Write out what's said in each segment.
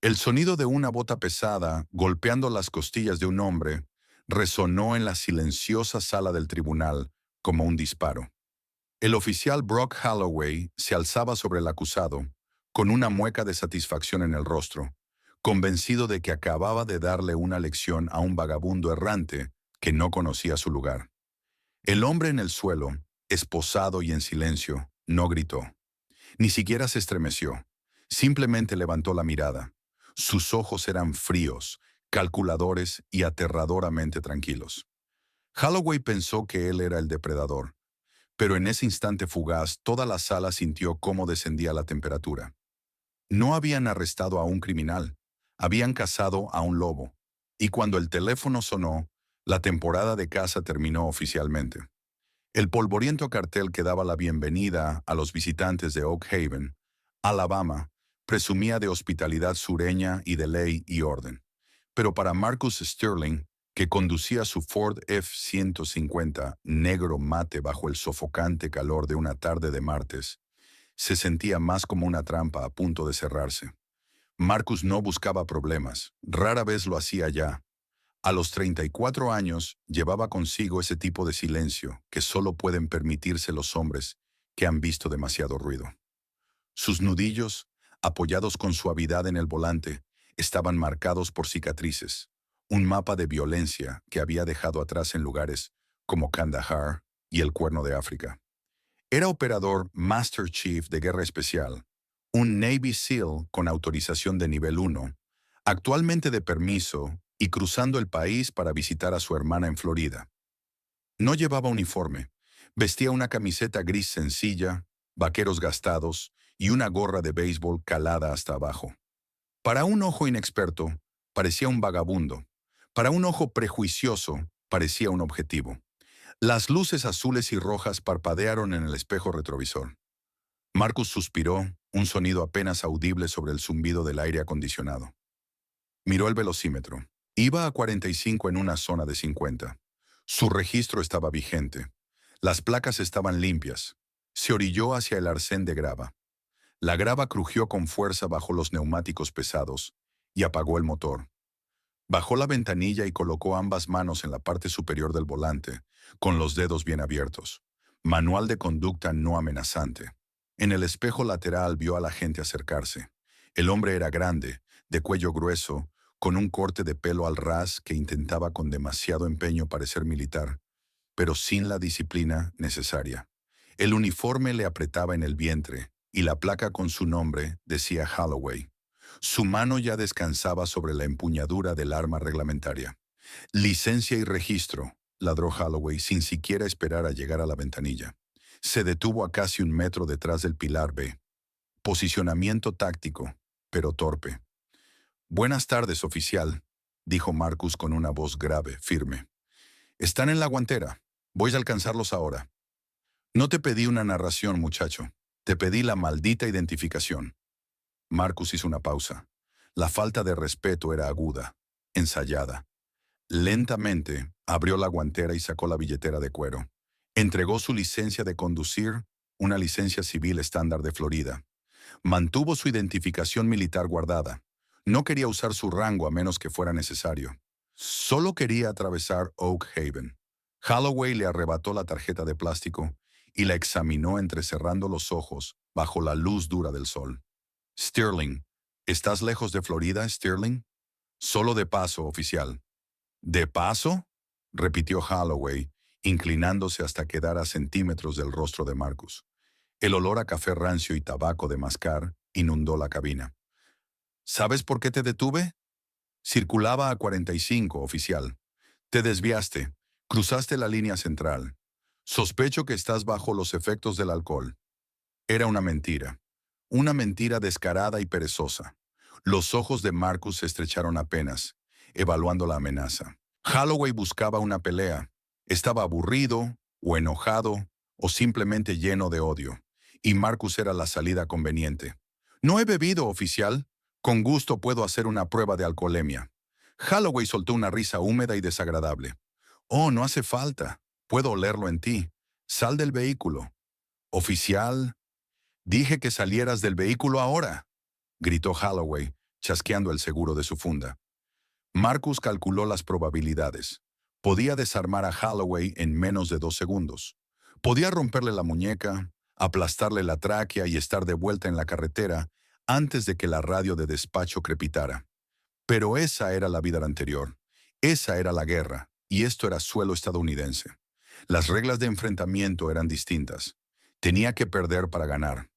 El sonido de una bota pesada golpeando las costillas de un hombre resonó en la silenciosa sala del tribunal como un disparo. El oficial Brock Holloway se alzaba sobre el acusado, con una mueca de satisfacción en el rostro, convencido de que acababa de darle una lección a un vagabundo errante que no conocía su lugar. El hombre en el suelo, esposado y en silencio, no gritó. Ni siquiera se estremeció. Simplemente levantó la mirada. Sus ojos eran fríos, calculadores y aterradoramente tranquilos. Holloway pensó que él era el depredador, pero en ese instante fugaz toda la sala sintió cómo descendía la temperatura. No habían arrestado a un criminal, habían cazado a un lobo. Y cuando el teléfono sonó, la temporada de caza terminó oficialmente. El polvoriento cartel que daba la bienvenida a los visitantes de Oak Haven, Alabama, presumía de hospitalidad sureña y de ley y orden. Pero para Marcus Sterling, que conducía su Ford F-150 negro mate bajo el sofocante calor de una tarde de martes, se sentía más como una trampa a punto de cerrarse. Marcus no buscaba problemas, rara vez lo hacía ya. A los 34 años llevaba consigo ese tipo de silencio que solo pueden permitirse los hombres que han visto demasiado ruido. Sus nudillos, apoyados con suavidad en el volante, estaban marcados por cicatrices, un mapa de violencia que había dejado atrás en lugares como Kandahar y el Cuerno de África. Era operador Master Chief de Guerra Especial, un Navy SEAL con autorización de nivel 1, actualmente de permiso y cruzando el país para visitar a su hermana en Florida. No llevaba uniforme, vestía una camiseta gris sencilla, vaqueros gastados y una gorra de béisbol calada hasta abajo. Para un ojo inexperto, parecía un vagabundo. Para un ojo prejuicioso, parecía un objetivo. Las luces azules y rojas parpadearon en el espejo retrovisor. Marcus suspiró, un sonido apenas audible sobre el zumbido del aire acondicionado. Miró el velocímetro. Iba a 45 en una zona de 50. Su registro estaba vigente. Las placas estaban limpias. Se orilló hacia el arcén de grava. La grava crujió con fuerza bajo los neumáticos pesados y apagó el motor. Bajó la ventanilla y colocó ambas manos en la parte superior del volante, con los dedos bien abiertos. Manual de conducta no amenazante. En el espejo lateral vio a la gente acercarse. El hombre era grande, de cuello grueso, con un corte de pelo al ras que intentaba con demasiado empeño parecer militar, pero sin la disciplina necesaria. El uniforme le apretaba en el vientre, y la placa con su nombre decía Holloway. Su mano ya descansaba sobre la empuñadura del arma reglamentaria. Licencia y registro, ladró Holloway sin siquiera esperar a llegar a la ventanilla. Se detuvo a casi 1 metro detrás del pilar B. Posicionamiento táctico, pero torpe. Buenas tardes, oficial, dijo Marcus con una voz grave, firme. Están en la guantera. Voy a alcanzarlos ahora. No te pedí una narración, muchacho. Te pedí la maldita identificación. Marcus hizo una pausa. La falta de respeto era aguda, ensayada. Lentamente abrió la guantera y sacó la billetera de cuero. Entregó su licencia de conducir, una licencia civil estándar de Florida. Mantuvo su identificación militar guardada. No quería usar su rango a menos que fuera necesario. Solo quería atravesar Oak Haven. Holloway le arrebató la tarjeta de plástico y la examinó entrecerrando los ojos bajo la luz dura del sol. Sterling, ¿estás lejos de Florida, Sterling? Solo de paso, oficial. ¿De paso? Repitió Holloway, inclinándose hasta quedar a centímetros del rostro de Marcus. El olor a café rancio y tabaco de mascar inundó la cabina. ¿Sabes por qué te detuve? Circulaba a 45, oficial. Te desviaste. Cruzaste la línea central. Sospecho que estás bajo los efectos del alcohol. Era una mentira. Una mentira descarada y perezosa. Los ojos de Marcus se estrecharon apenas, evaluando la amenaza. Holloway buscaba una pelea. Estaba aburrido, o enojado, o simplemente lleno de odio. Y Marcus era la salida conveniente. No he bebido, oficial. Con gusto puedo hacer una prueba de alcoholemia. Holloway soltó una risa húmeda y desagradable. Oh, no hace falta. Puedo olerlo en ti. Sal del vehículo. Oficial, dije que salieras del vehículo ahora, gritó Holloway, chasqueando el seguro de su funda. Marcus calculó las probabilidades. Podía desarmar a Holloway en menos de 2 segundos. Podía romperle la muñeca, aplastarle la tráquea y estar de vuelta en la carretera antes de que la radio de despacho crepitara. Pero esa era la vida anterior. Esa era la guerra, y esto era suelo estadounidense. Las reglas de enfrentamiento eran distintas. Tenía que perder para ganar.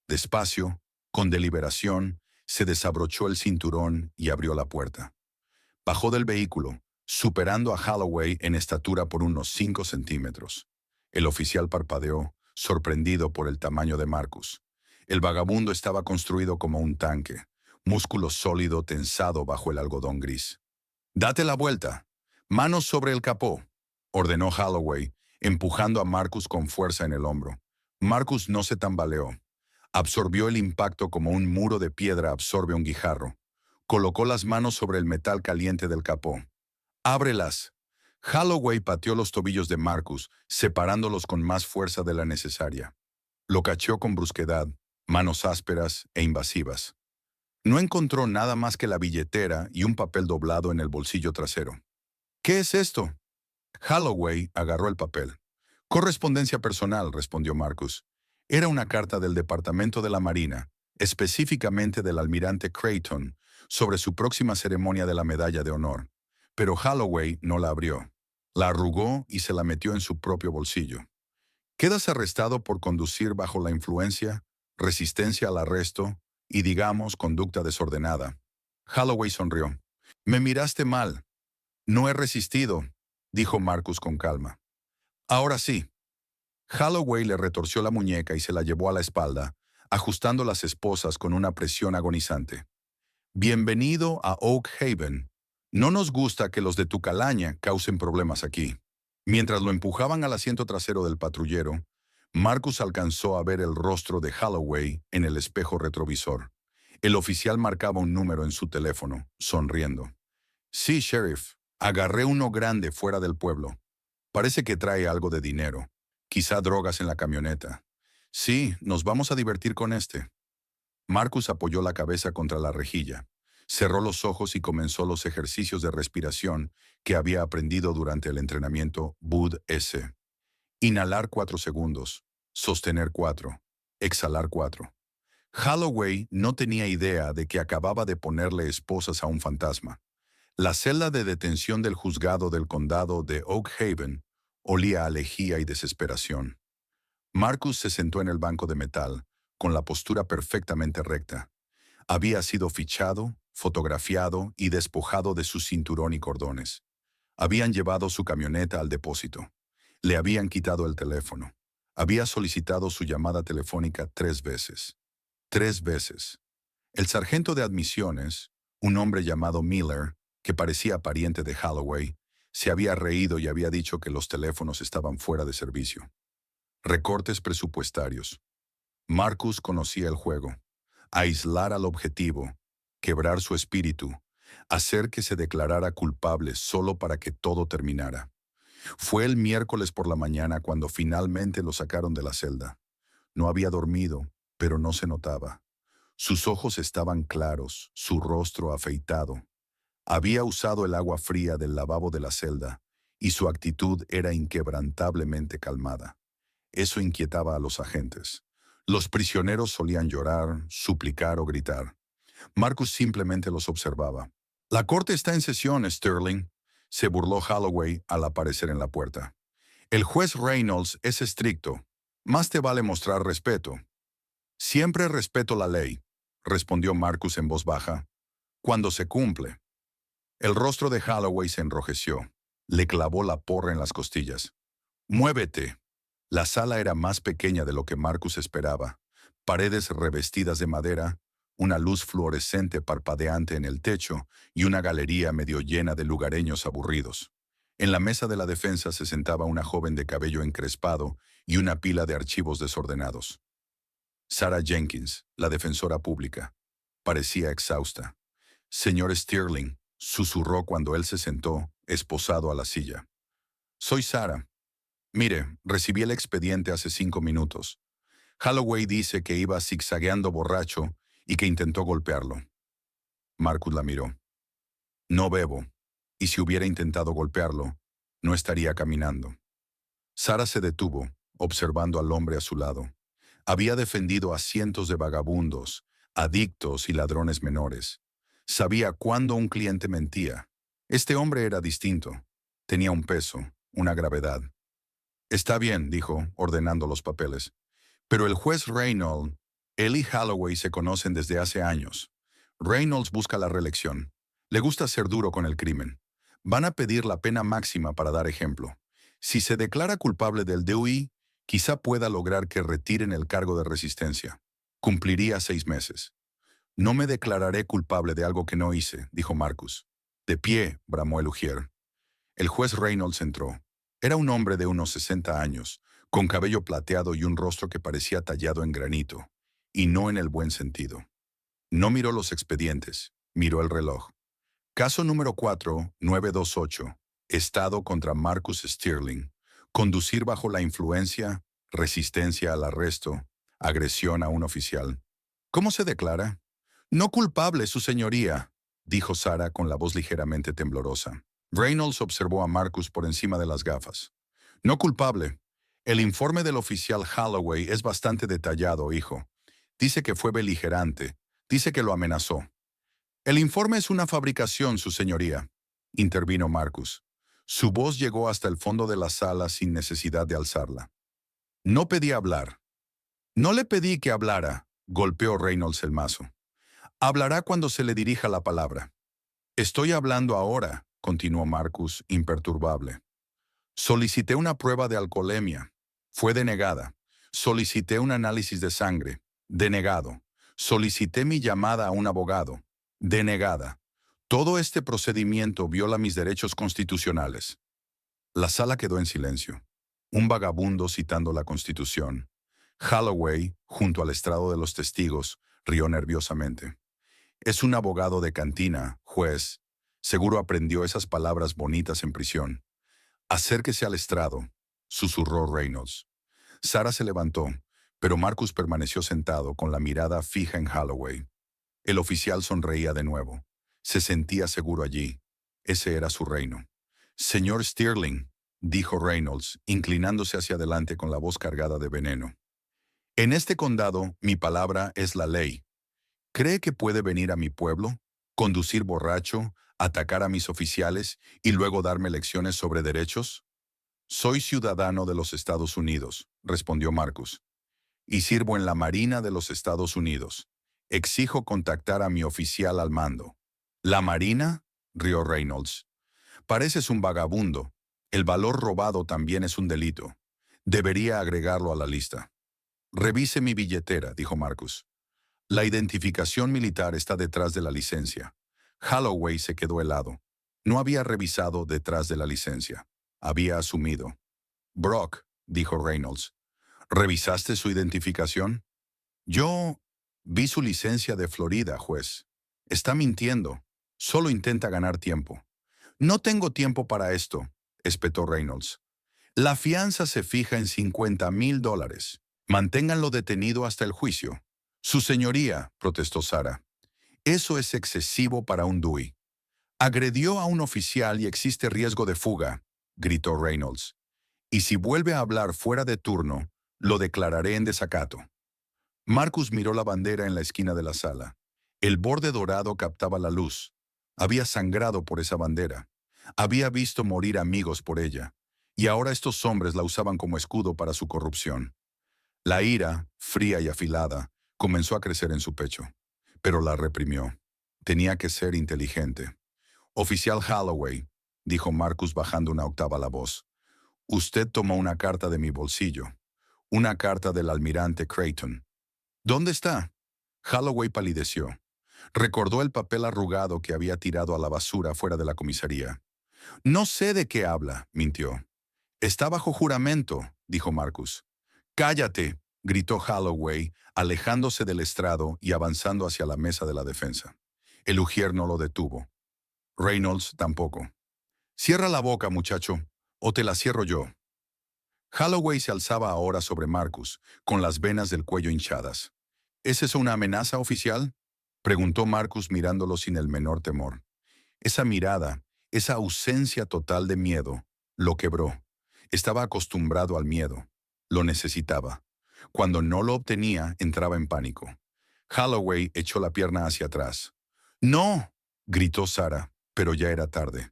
Despacio, con deliberación, se desabrochó el cinturón y abrió la puerta. Bajó del vehículo, superando a Holloway en estatura por unos 5 centímetros. El oficial parpadeó, sorprendido por el tamaño de Marcus. El vagabundo estaba construido como un tanque, músculo sólido tensado bajo el algodón gris. «Date la vuelta. Manos sobre el capó», ordenó Holloway, empujando a Marcus con fuerza en el hombro. Marcus no se tambaleó. Absorbió el impacto como un muro de piedra absorbe un guijarro. Colocó las manos sobre el metal caliente del capó. «Ábrelas». Holloway pateó los tobillos de Marcus, separándolos con más fuerza de la necesaria. Lo cacheó con brusquedad, manos ásperas e invasivas. No encontró nada más que la billetera y un papel doblado en el bolsillo trasero. «¿Qué es esto?» Holloway agarró el papel. «Correspondencia personal», respondió Marcus. Era una carta del Departamento de la Marina, específicamente del almirante Creighton, sobre su próxima ceremonia de la Medalla de Honor. Pero Holloway no la abrió. La arrugó y se la metió en su propio bolsillo. «Quedas arrestado por conducir bajo la influencia, resistencia al arresto y, digamos, conducta desordenada». Holloway sonrió. «Me miraste mal. No he resistido», dijo Marcus con calma. «Ahora sí». Holloway le retorció la muñeca y se la llevó a la espalda, ajustando las esposas con una presión agonizante. «Bienvenido a Oak Haven. No nos gusta que los de tu calaña causen problemas aquí». Mientras lo empujaban al asiento trasero del patrullero, Marcus alcanzó a ver el rostro de Holloway en el espejo retrovisor. El oficial marcaba un número en su teléfono, sonriendo. «Sí, sheriff. Agarré uno grande fuera del pueblo. Parece que trae algo de dinero. Quizá drogas en la camioneta. Sí, nos vamos a divertir con este». Marcus apoyó la cabeza contra la rejilla, cerró los ojos y comenzó los ejercicios de respiración que había aprendido durante el entrenamiento Bud S. Inhalar 4 segundos, sostener 4, exhalar 4. Holloway no tenía idea de que acababa de ponerle esposas a un fantasma. La celda de detención del juzgado del condado de Oak Haven olía a lejía y desesperación. Marcus se sentó en el banco de metal, con la postura perfectamente recta. Había sido fichado, fotografiado y despojado de su cinturón y cordones. Habían llevado su camioneta al depósito. Le habían quitado el teléfono. Había solicitado su llamada telefónica 3 veces. 3 veces. El sargento de admisiones, un hombre llamado Miller, que parecía pariente de Holloway, se había reído y había dicho que los teléfonos estaban fuera de servicio. Recortes presupuestarios. Marcus conocía el juego. Aislar al objetivo, quebrar su espíritu, hacer que se declarara culpable solo para que todo terminara. Fue el miércoles por la mañana cuando finalmente lo sacaron de la celda. No había dormido, pero no se notaba. Sus ojos estaban claros, su rostro afeitado. Había usado el agua fría del lavabo de la celda, y su actitud era inquebrantablemente calmada. Eso inquietaba a los agentes. Los prisioneros solían llorar, suplicar o gritar. Marcus simplemente los observaba. «La corte está en sesión, Sterling», se burló Holloway al aparecer en la puerta. «El juez Reynolds es estricto. Más te vale mostrar respeto». «Siempre respeto la ley», respondió Marcus en voz baja. «Cuando se cumple». El rostro de Holloway se enrojeció. Le clavó la porra en las costillas. «Muévete». La sala era más pequeña de lo que Marcus esperaba. Paredes revestidas de madera, una luz fluorescente parpadeante en el techo y una galería medio llena de lugareños aburridos. En la mesa de la defensa se sentaba una joven de cabello encrespado y una pila de archivos desordenados. Sarah Jenkins, la defensora pública. Parecía exhausta. «Señor Sterling», susurró cuando él se sentó, esposado a la silla. «Soy Sarah. Mire, recibí el expediente hace 5 minutos. Holloway dice que iba zigzagueando borracho y que intentó golpearlo». Marcus la miró. No bebo, y si hubiera intentado golpearlo, no estaría caminando. Sara se detuvo, observando al hombre a su lado. Había defendido a cientos de vagabundos, adictos y ladrones menores. Sabía cuándo un cliente mentía. Este hombre era distinto. Tenía un peso, una gravedad. Está bien, dijo, ordenando los papeles. Pero el juez Reynolds, él y Holloway se conocen desde hace años. Reynolds busca la reelección. Le gusta ser duro con el crimen. Van a pedir la pena máxima para dar ejemplo. Si se declara culpable del DUI, quizá pueda lograr que retiren el cargo de resistencia. Cumpliría 6 meses. No me declararé culpable de algo que no hice, dijo Marcus. De pie, bramó el ujier. El juez Reynolds entró. Era un hombre de unos 60 años, con cabello plateado y un rostro que parecía tallado en granito, y no en el buen sentido. No miró los expedientes, miró el reloj. Caso número 4928. Estado contra Marcus Stirling. Conducir bajo la influencia, resistencia al arresto, agresión a un oficial. ¿Cómo se declara? No culpable, su señoría, dijo Sara con la voz ligeramente temblorosa. Reynolds observó a Marcus por encima de las gafas. No culpable. El informe del oficial Holloway es bastante detallado, hijo. Dice que fue beligerante. Dice que lo amenazó. El informe es una fabricación, su señoría, intervino Marcus. Su voz llegó hasta el fondo de la sala sin necesidad de alzarla. No pedí hablar. No le pedí que hablara, golpeó Reynolds el mazo. Hablará cuando se le dirija la palabra. Estoy hablando ahora, continuó Marcus, imperturbable. Solicité una prueba de alcoholemia. Fue denegada. Solicité un análisis de sangre. Denegado. Solicité mi llamada a un abogado. Denegada. Todo este procedimiento viola mis derechos constitucionales. La sala quedó en silencio. Un vagabundo citando la Constitución. Holloway, junto al estrado de los testigos, rió nerviosamente. Es un abogado de cantina, juez. Seguro aprendió esas palabras bonitas en prisión. Acérquese al estrado, susurró Reynolds. Sara se levantó, pero Marcus permaneció sentado con la mirada fija en Holloway. El oficial sonreía de nuevo. Se sentía seguro allí. Ese era su reino. Señor Stirling, dijo Reynolds, inclinándose hacia adelante con la voz cargada de veneno. En este condado, mi palabra es la ley. ¿Cree que puede venir a mi pueblo, conducir borracho, atacar a mis oficiales y luego darme lecciones sobre derechos? Soy ciudadano de los Estados Unidos, respondió Marcus, y sirvo en la Marina de los Estados Unidos. Exijo contactar a mi oficial al mando. ¿La Marina? Rió Reynolds. Pareces un vagabundo. El valor robado también es un delito. Debería agregarlo a la lista. Revise mi billetera, dijo Marcus. La identificación militar está detrás de la licencia. Holloway se quedó helado. No había revisado detrás de la licencia. Había asumido. Brock, dijo Reynolds. ¿Revisaste su identificación? Yo vi su licencia de Florida, juez. Está mintiendo. Solo intenta ganar tiempo. No tengo tiempo para esto, espetó Reynolds. La fianza se fija en $50,000. Manténganlo detenido hasta el juicio. Su señoría, protestó Sara. Eso es excesivo para un DUI. Agredió a un oficial y existe riesgo de fuga, gritó Reynolds. Y si vuelve a hablar fuera de turno, lo declararé en desacato. Marcus miró la bandera en la esquina de la sala. El borde dorado captaba la luz. Había sangrado por esa bandera. Había visto morir amigos por ella. Y ahora estos hombres la usaban como escudo para su corrupción. La ira, fría y afilada, comenzó a crecer en su pecho, pero la reprimió. Tenía que ser inteligente. Oficial Holloway, dijo Marcus bajando una octava la voz, usted tomó una carta de mi bolsillo, una carta del almirante Creighton. ¿Dónde está? Holloway palideció. Recordó el papel arrugado que había tirado a la basura fuera de la comisaría. No sé de qué habla, mintió. Está bajo juramento, dijo Marcus. Cállate, gritó Holloway, alejándose del estrado y avanzando hacia la mesa de la defensa. El ujier no lo detuvo. Reynolds tampoco. Cierra la boca, muchacho, o te la cierro yo. Holloway se alzaba ahora sobre Marcus, con las venas del cuello hinchadas. ¿Es eso una amenaza oficial? Preguntó Marcus mirándolo sin el menor temor. Esa mirada, esa ausencia total de miedo, lo quebró. Estaba acostumbrado al miedo. Lo necesitaba. Cuando no lo obtenía, entraba en pánico. Holloway echó la pierna hacia atrás. ¡No! Gritó Sarah, pero ya era tarde.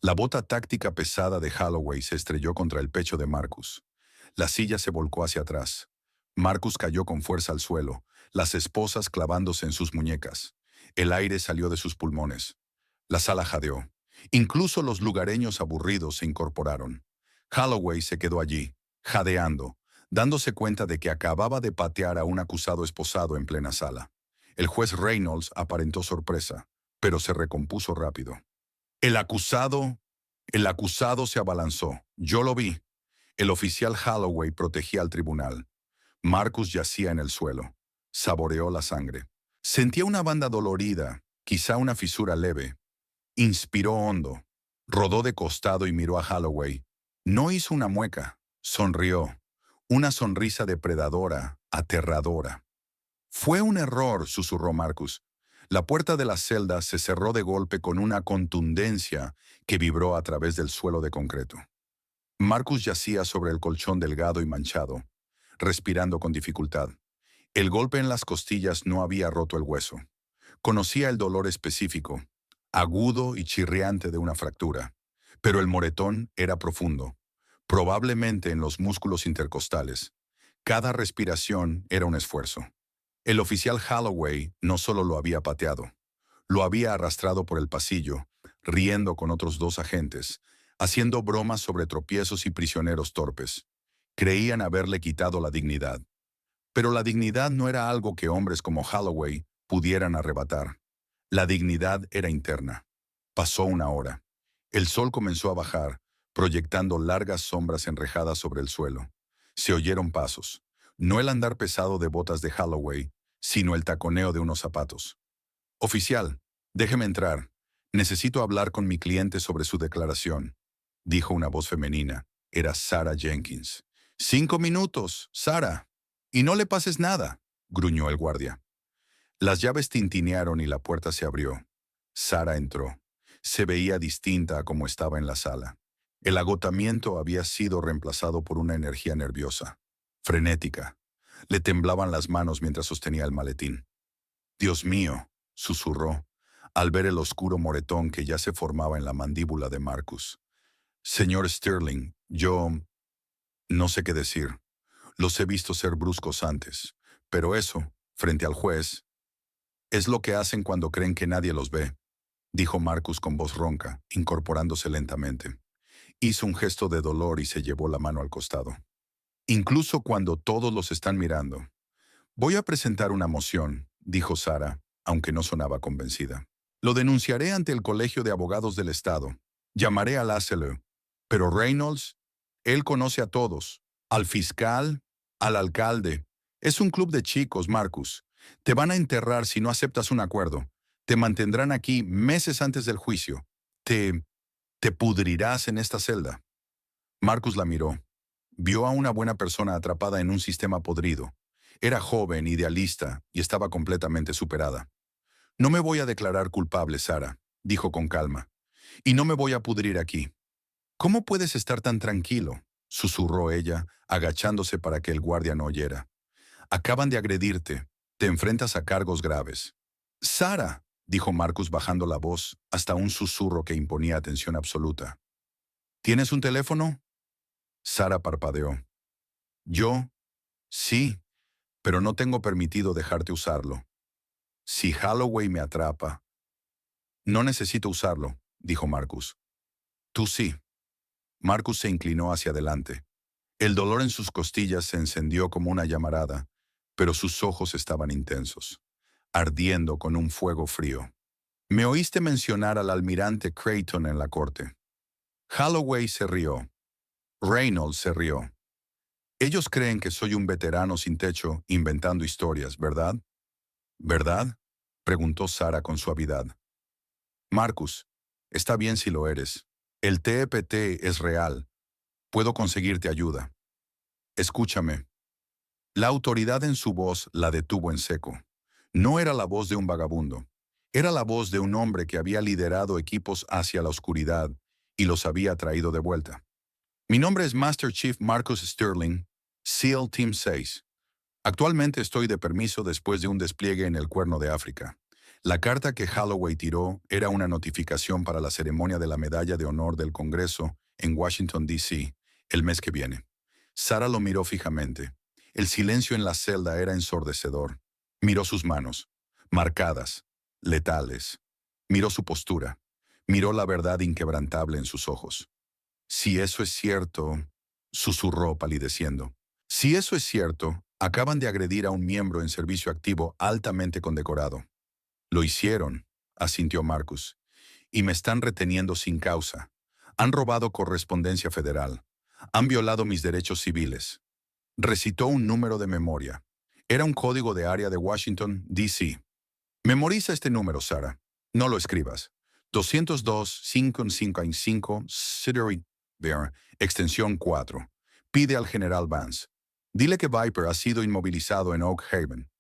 La bota táctica pesada de Holloway se estrelló contra el pecho de Marcus. La silla se volcó hacia atrás. Marcus cayó con fuerza al suelo, las esposas clavándose en sus muñecas. El aire salió de sus pulmones. La sala jadeó. Incluso los lugareños aburridos se incorporaron. Holloway se quedó allí, jadeando, dándose cuenta de que acababa de patear a un acusado esposado en plena sala. El juez Reynolds aparentó sorpresa, pero se recompuso rápido. El acusado, el acusado se abalanzó. Yo lo vi. El oficial Holloway protegía al tribunal. Marcus yacía en el suelo. Saboreó la sangre. Sentía una banda dolorida, quizá una fisura leve. Inspiró hondo. Rodó de costado y miró a Holloway. No hizo una mueca. Sonrió. Una sonrisa depredadora, aterradora. Fue un error, susurró Marcus. La puerta de la celda se cerró de golpe con una contundencia que vibró a través del suelo de concreto. Marcus yacía sobre el colchón delgado y manchado, respirando con dificultad. El golpe en las costillas no había roto el hueso. Conocía el dolor específico, agudo y chirriante de una fractura, pero el moretón era profundo, probablemente en los músculos intercostales. Cada respiración era un esfuerzo. El oficial Holloway no solo lo había pateado, lo había arrastrado por el pasillo, riendo con otros dos agentes, haciendo bromas sobre tropiezos y prisioneros torpes. Creían haberle quitado la dignidad. Pero la dignidad no era algo que hombres como Holloway pudieran arrebatar. La dignidad era interna. Pasó una hora. El sol comenzó a bajar, proyectando largas sombras enrejadas sobre el suelo. Se oyeron pasos. No el andar pesado de botas de Holloway, sino el taconeo de unos zapatos. «Oficial, déjeme entrar. Necesito hablar con mi cliente sobre su declaración», dijo una voz femenina. Era Sarah Jenkins. «5 minutos, Sarah. Y no le pases nada», gruñó el guardia. Las llaves tintinearon y la puerta se abrió. Sarah entró. Se veía distinta a como estaba en la sala. El agotamiento había sido reemplazado por una energía nerviosa, frenética. Le temblaban las manos mientras sostenía el maletín. «Dios mío», susurró, al ver el oscuro moretón que ya se formaba en la mandíbula de Marcus. «Señor Sterling, yo no sé qué decir. Los he visto ser bruscos antes, pero eso, frente al juez, es lo que hacen cuando creen que nadie los ve», dijo Marcus con voz ronca, incorporándose lentamente. Hizo un gesto de dolor y se llevó la mano al costado. «Incluso cuando todos los están mirando». «Voy a presentar una moción», dijo Sarah, aunque no sonaba convencida. «Lo denunciaré ante el Colegio de Abogados del Estado. Llamaré a Laszlo. Pero Reynolds, él conoce a todos. Al fiscal, al alcalde. Es un club de chicos, Marcus. Te van a enterrar si no aceptas un acuerdo. Te mantendrán aquí meses antes del juicio. Te pudrirás en esta celda». Marcus la miró. Vio a una buena persona atrapada en un sistema podrido. Era joven, idealista, y estaba completamente superada. «No me voy a declarar culpable, Sarah», dijo con calma. «Y no me voy a pudrir aquí». «¿Cómo puedes estar tan tranquilo?», susurró ella, agachándose para que el guardia no oyera. «Acaban de agredirte. Te enfrentas a cargos graves». «Sarah», dijo Marcus bajando la voz hasta un susurro que imponía atención absoluta. «¿Tienes un teléfono?». Sarah parpadeó. «¿Yo? Sí, pero no tengo permitido dejarte usarlo. Si Holloway me atrapa». «No necesito usarlo», dijo Marcus. «Tú sí». Marcus se inclinó hacia adelante. El dolor en sus costillas se encendió como una llamarada, pero sus ojos estaban intensos, ardiendo con un fuego frío. «Me oíste mencionar al almirante Creighton en la corte». Holloway se rió. Reynolds se rió. «Ellos creen que soy un veterano sin techo inventando historias, ¿verdad?». «¿Verdad?», preguntó Sarah con suavidad. «Marcus, está bien si lo eres. El TEPT es real. Puedo conseguirte ayuda. Escúchame». La autoridad en su voz la detuvo en seco. No era la voz de un vagabundo. Era la voz de un hombre que había liderado equipos hacia la oscuridad y los había traído de vuelta. Mi nombre es Master Chief Marcus Sterling, SEAL Team 6. Actualmente estoy de permiso después de un despliegue en el Cuerno de África. La carta que Holloway tiró era una notificación para la ceremonia de la Medalla de Honor del Congreso en Washington, D.C., el mes que viene. Sara lo miró fijamente. El silencio en la celda era ensordecedor. Miró sus manos, marcadas, letales. Miró su postura. Miró la verdad inquebrantable en sus ojos. Si eso es cierto, susurró palideciendo. Si eso es cierto, acaban de agredir a un miembro en servicio activo altamente condecorado. Lo hicieron, asintió Marcus, y me están reteniendo sin causa. Han robado correspondencia federal. Han violado mis derechos civiles. Recitó un número de memoria. Era un código de área de Washington, D.C. Memoriza este número, Sara. No lo escribas. 202-555 City Bear, extensión 4. Pide al general Vance. Dile que Viper ha sido inmovilizado en Oak Haven.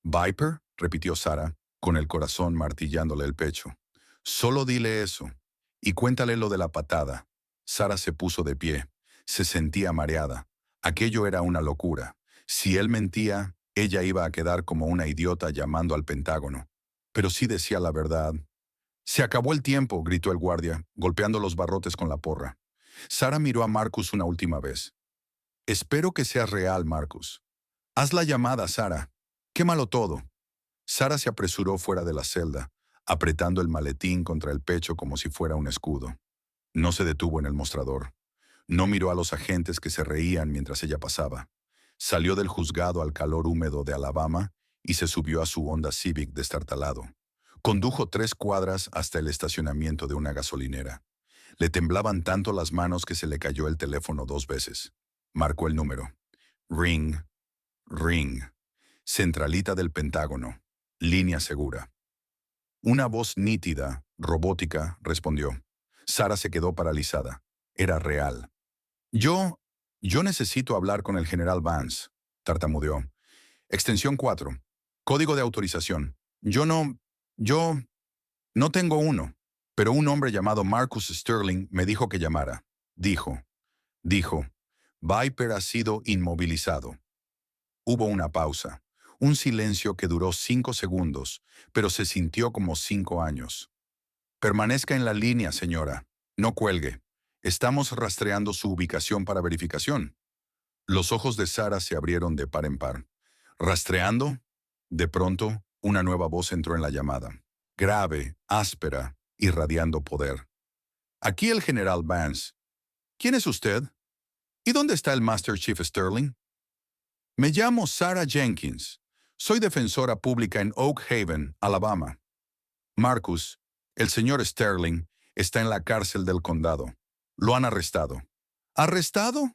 ¿Viper?, repitió Sara, con el corazón martillándole el pecho. Solo dile eso. Y cuéntale lo de la patada. Sara se puso de pie. Se sentía mareada. Aquello era una locura. Si él mentía, ella iba a quedar como una idiota llamando al Pentágono. Pero si decía la verdad. Se acabó el tiempo, gritó el guardia, golpeando los barrotes con la porra. Sara miró a Marcus una última vez. Espero que seas real, Marcus. Haz la llamada, Sara. Quémalo todo. Sara se apresuró fuera de la celda, apretando el maletín contra el pecho como si fuera un escudo. No se detuvo en el mostrador. No miró a los agentes que se reían mientras ella pasaba. Salió del juzgado al calor húmedo de Alabama y se subió a su Honda Civic destartalado. Condujo 3 cuadras hasta el estacionamiento de una gasolinera. Le temblaban tanto las manos que se le cayó el teléfono 2 veces. Marcó el número. Ring, ring. Centralita del Pentágono. Línea segura. Una voz nítida, robótica, respondió. Sara se quedó paralizada. Era real. Yo necesito hablar con el general Vance, tartamudeó. Extensión 4. Código de autorización. Yo no tengo uno, pero un hombre llamado Marcus Sterling me dijo que llamara. Dijo, Viper ha sido inmovilizado. Hubo una pausa, un silencio que duró 5 segundos, pero se sintió como 5 años. Permanezca en la línea, señora. No cuelgue. Estamos rastreando su ubicación para verificación. Los ojos de Sara se abrieron de par en par. ¿Rastreando? De pronto, una nueva voz entró en la llamada. Grave, áspera, irradiando poder. Aquí el general Vance. ¿Quién es usted? ¿Y dónde está el Master Chief Sterling? Me llamo Sarah Jenkins. Soy defensora pública en Oak Haven, Alabama. Marcus, el señor Sterling, está en la cárcel del condado. Lo han arrestado. ¿Arrestado?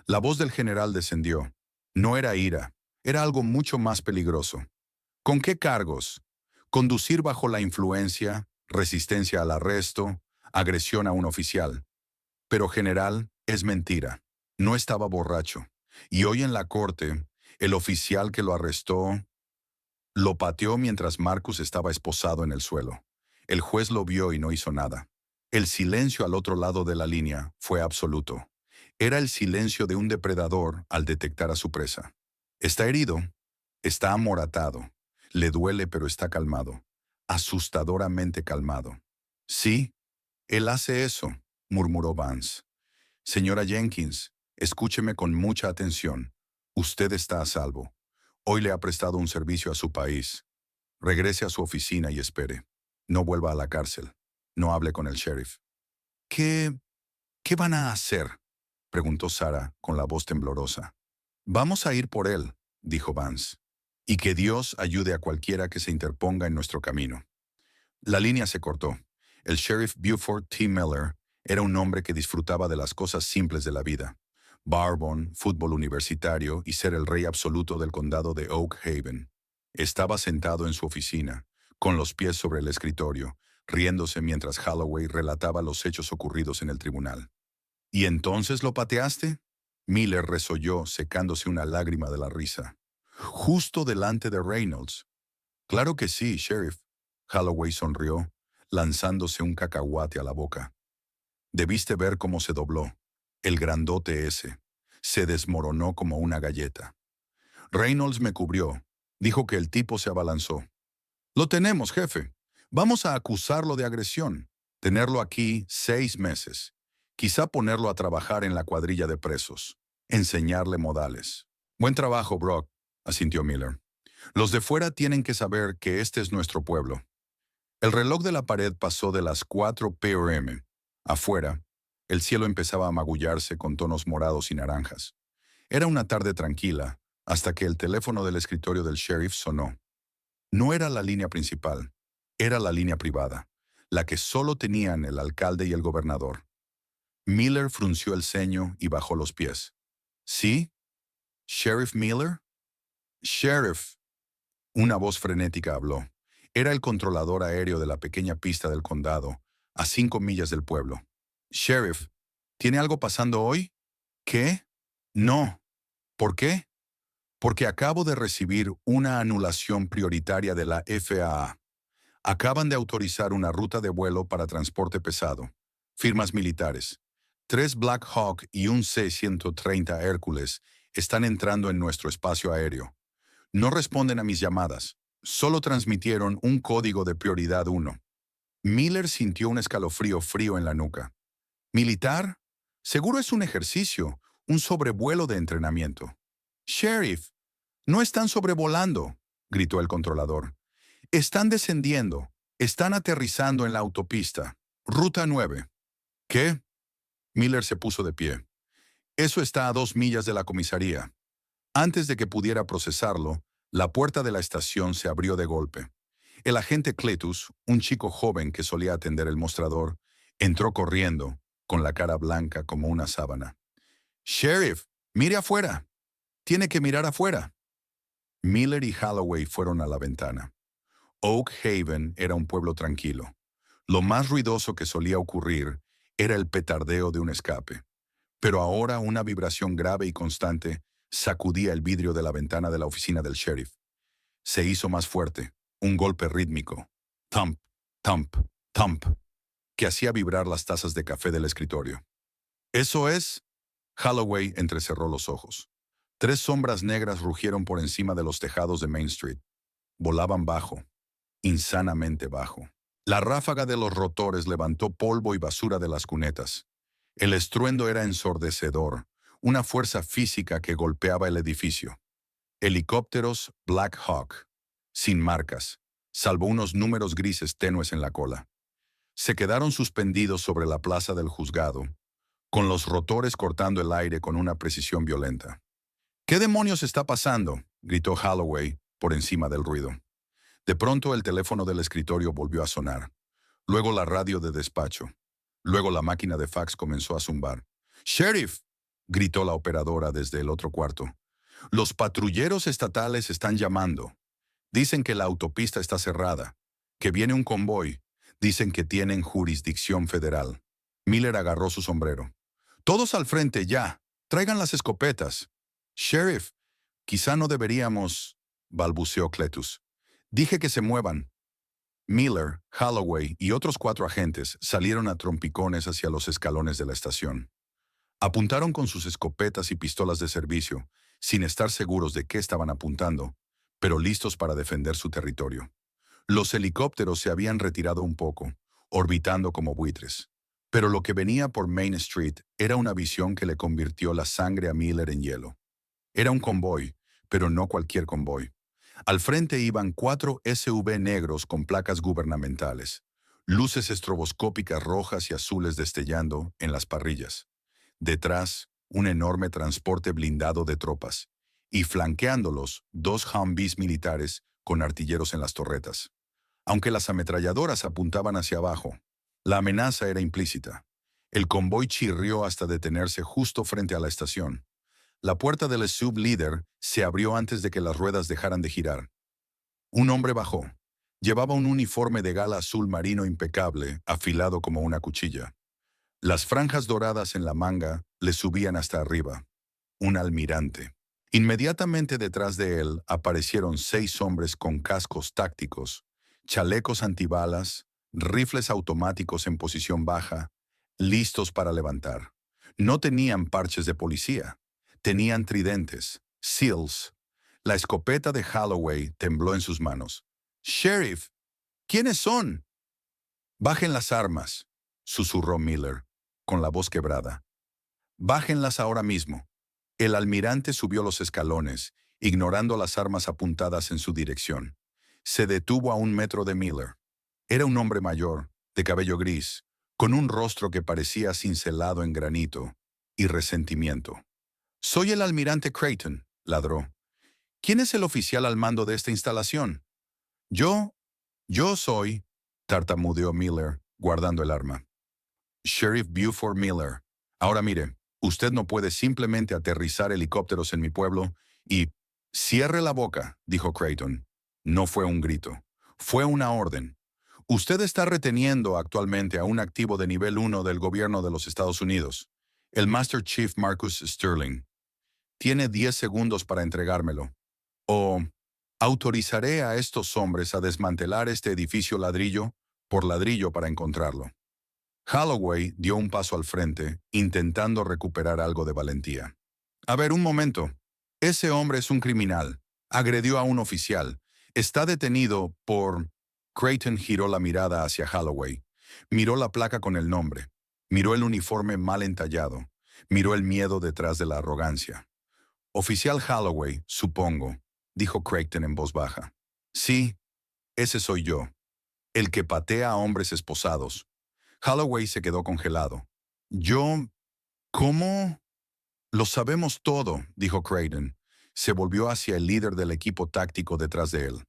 La voz del general descendió. No era ira, era algo mucho más peligroso. ¿Con qué cargos? Conducir bajo la influencia, resistencia al arresto, agresión a un oficial. Pero general, es mentira. No estaba borracho. Y hoy en la corte, el oficial que lo arrestó lo pateó mientras Marcus estaba esposado en el suelo. El juez lo vio y no hizo nada. El silencio al otro lado de la línea fue absoluto. Era el silencio de un depredador al detectar a su presa. Está herido, está amoratado, le duele pero está calmado, asustadoramente calmado. Sí, él hace eso, murmuró Vance. Señora Jenkins, escúcheme con mucha atención. Usted está a salvo. Hoy le ha prestado un servicio a su país. Regrese a su oficina y espere. No vuelva a la cárcel. No hable con el sheriff. ¿Qué van a hacer?, preguntó Sara con la voz temblorosa. Vamos a ir por él, dijo Vance. Y que Dios ayude a cualquiera que se interponga en nuestro camino. La línea se cortó. El sheriff Buford T. Miller era un hombre que disfrutaba de las cosas simples de la vida. Bourbon, fútbol universitario y ser el rey absoluto del condado de Oak Haven. Estaba sentado en su oficina, con los pies sobre el escritorio, riéndose mientras Holloway relataba los hechos ocurridos en el tribunal. ¿Y entonces lo pateaste? Miller resolló, secándose una lágrima de la risa. Justo delante de Reynolds. Claro que sí, Sheriff. Holloway sonrió, lanzándose un cacahuate a la boca. Debiste ver cómo se dobló. El grandote ese. Se desmoronó como una galleta. Reynolds me cubrió. Dijo que el tipo se abalanzó. Lo tenemos, jefe. Vamos a acusarlo de agresión. Tenerlo aquí 6 meses. Quizá ponerlo a trabajar en la cuadrilla de presos. Enseñarle modales. Buen trabajo, Brock, asintió Miller. Los de fuera tienen que saber que este es nuestro pueblo. El reloj de la pared pasó de las 4 p.m. Afuera, el cielo empezaba a magullarse con tonos morados y naranjas. Era una tarde tranquila, hasta que el teléfono del escritorio del sheriff sonó. No era la línea principal, era la línea privada, la que solo tenían el alcalde y el gobernador. Miller frunció el ceño y bajó los pies. ¿Sí? ¿Sheriff Miller? Sheriff. Una voz frenética habló. Era el controlador aéreo de la pequeña pista del condado, a 5 millas del pueblo. Sheriff, ¿tiene algo pasando hoy? ¿Qué? No. ¿Por qué? Porque acabo de recibir una anulación prioritaria de la FAA. Acaban de autorizar una ruta de vuelo para transporte pesado. Firmas militares. 3 Black Hawk y un C-130 Hércules están entrando en nuestro espacio aéreo. No responden a mis llamadas. Solo transmitieron un código de prioridad 1. Miller sintió un escalofrío frío en la nuca. ¿Militar? Seguro es un ejercicio, un sobrevuelo de entrenamiento. Sheriff, no están sobrevolando, gritó el controlador. Están descendiendo. Están aterrizando en la autopista. Ruta 9. ¿Qué? Miller se puso de pie. Eso está a 2 millas de la comisaría. Antes de que pudiera procesarlo, la puerta de la estación se abrió de golpe. El agente Cletus, un chico joven que solía atender el mostrador, entró corriendo, con la cara blanca como una sábana. «Sheriff, mire afuera. Tiene que mirar afuera». Miller y Holloway fueron a la ventana. Oak Haven era un pueblo tranquilo. Lo más ruidoso que solía ocurrir era el petardeo de un escape. Pero ahora una vibración grave y constante sacudía el vidrio de la ventana de la oficina del sheriff. Se hizo más fuerte, un golpe rítmico. Thump, thump, thump, que hacía vibrar las tazas de café del escritorio. «¿Eso es?» Holloway entrecerró los ojos. 3 sombras negras rugieron por encima de los tejados de Main Street. Volaban bajo, insanamente bajo. La ráfaga de los rotores levantó polvo y basura de las cunetas. El estruendo era ensordecedor, una fuerza física que golpeaba el edificio. Helicópteros Black Hawk, sin marcas, salvo unos números grises tenues en la cola. Se quedaron suspendidos sobre la plaza del juzgado, con los rotores cortando el aire con una precisión violenta. «¿Qué demonios está pasando?», gritó Holloway por encima del ruido. De pronto el teléfono del escritorio volvió a sonar. Luego la radio de despacho. Luego la máquina de fax comenzó a zumbar. «¡Sheriff!», gritó la operadora desde el otro cuarto. «Los patrulleros estatales están llamando. Dicen que la autopista está cerrada, que viene un convoy. Dicen que tienen jurisdicción federal». Miller agarró su sombrero. «Todos al frente ya. Traigan las escopetas». «Sheriff, quizá no deberíamos», balbuceó Cletus. «Dije que se muevan». Miller, Holloway y otros 4 agentes salieron a trompicones hacia los escalones de la estación. Apuntaron con sus escopetas y pistolas de servicio, sin estar seguros de qué estaban apuntando, pero listos para defender su territorio. Los helicópteros se habían retirado un poco, orbitando como buitres. Pero lo que venía por Main Street era una visión que le convirtió la sangre a Miller en hielo. Era un convoy, pero no cualquier convoy. Al frente iban 4 SUV negros con placas gubernamentales, luces estroboscópicas rojas y azules destellando en las parrillas. Detrás, un enorme transporte blindado de tropas, y flanqueándolos, 2 Humvees militares con artilleros en las torretas. Aunque las ametralladoras apuntaban hacia abajo, la amenaza era implícita. El convoy chirrió hasta detenerse justo frente a la estación. La puerta del sublíder se abrió antes de que las ruedas dejaran de girar. Un hombre bajó. Llevaba un uniforme de gala azul marino impecable, afilado como una cuchilla. Las franjas doradas en la manga le subían hasta arriba. Un almirante. Inmediatamente detrás de él aparecieron 6 hombres con cascos tácticos, chalecos antibalas, rifles automáticos en posición baja, listos para levantar. No tenían parches de policía, tenían tridentes, SEALs. La escopeta de Holloway tembló en sus manos. «Sheriff, ¿quiénes son?» «Bajen las armas», susurró Miller, con la voz quebrada. «Bájenlas ahora mismo». El almirante subió los escalones, ignorando las armas apuntadas en su dirección. Se detuvo a 1 metro de Miller. Era un hombre mayor, de cabello gris, con un rostro que parecía cincelado en granito y resentimiento. «Soy el almirante Creighton», ladró. «¿Quién es el oficial al mando de esta instalación?» «Yo soy», tartamudeó Miller, guardando el arma. «Sheriff Buford Miller. Ahora mire, usted no puede simplemente aterrizar helicópteros en mi pueblo y...» «Cierre la boca», dijo Creighton. No fue un grito. Fue una orden. «Usted está reteniendo actualmente a un activo de nivel 1 del gobierno de los Estados Unidos, el Master Chief Marcus Sterling. Tiene 10 segundos para entregármelo. O autorizaré a estos hombres a desmantelar este edificio ladrillo por ladrillo para encontrarlo». Holloway dio un paso al frente, intentando recuperar algo de valentía. «A ver, un momento. Ese hombre es un criminal. Agredió a un oficial. Está detenido por...» Creighton giró la mirada hacia Holloway. Miró la placa con el nombre. Miró el uniforme mal entallado. Miró el miedo detrás de la arrogancia. «Oficial Holloway, supongo», dijo Creighton en voz baja. «Sí, ese soy yo. El que patea a hombres esposados». Holloway se quedó congelado. «Yo... ¿Cómo?» «Lo sabemos todo», dijo Creighton. Se volvió hacia el líder del equipo táctico detrás de él.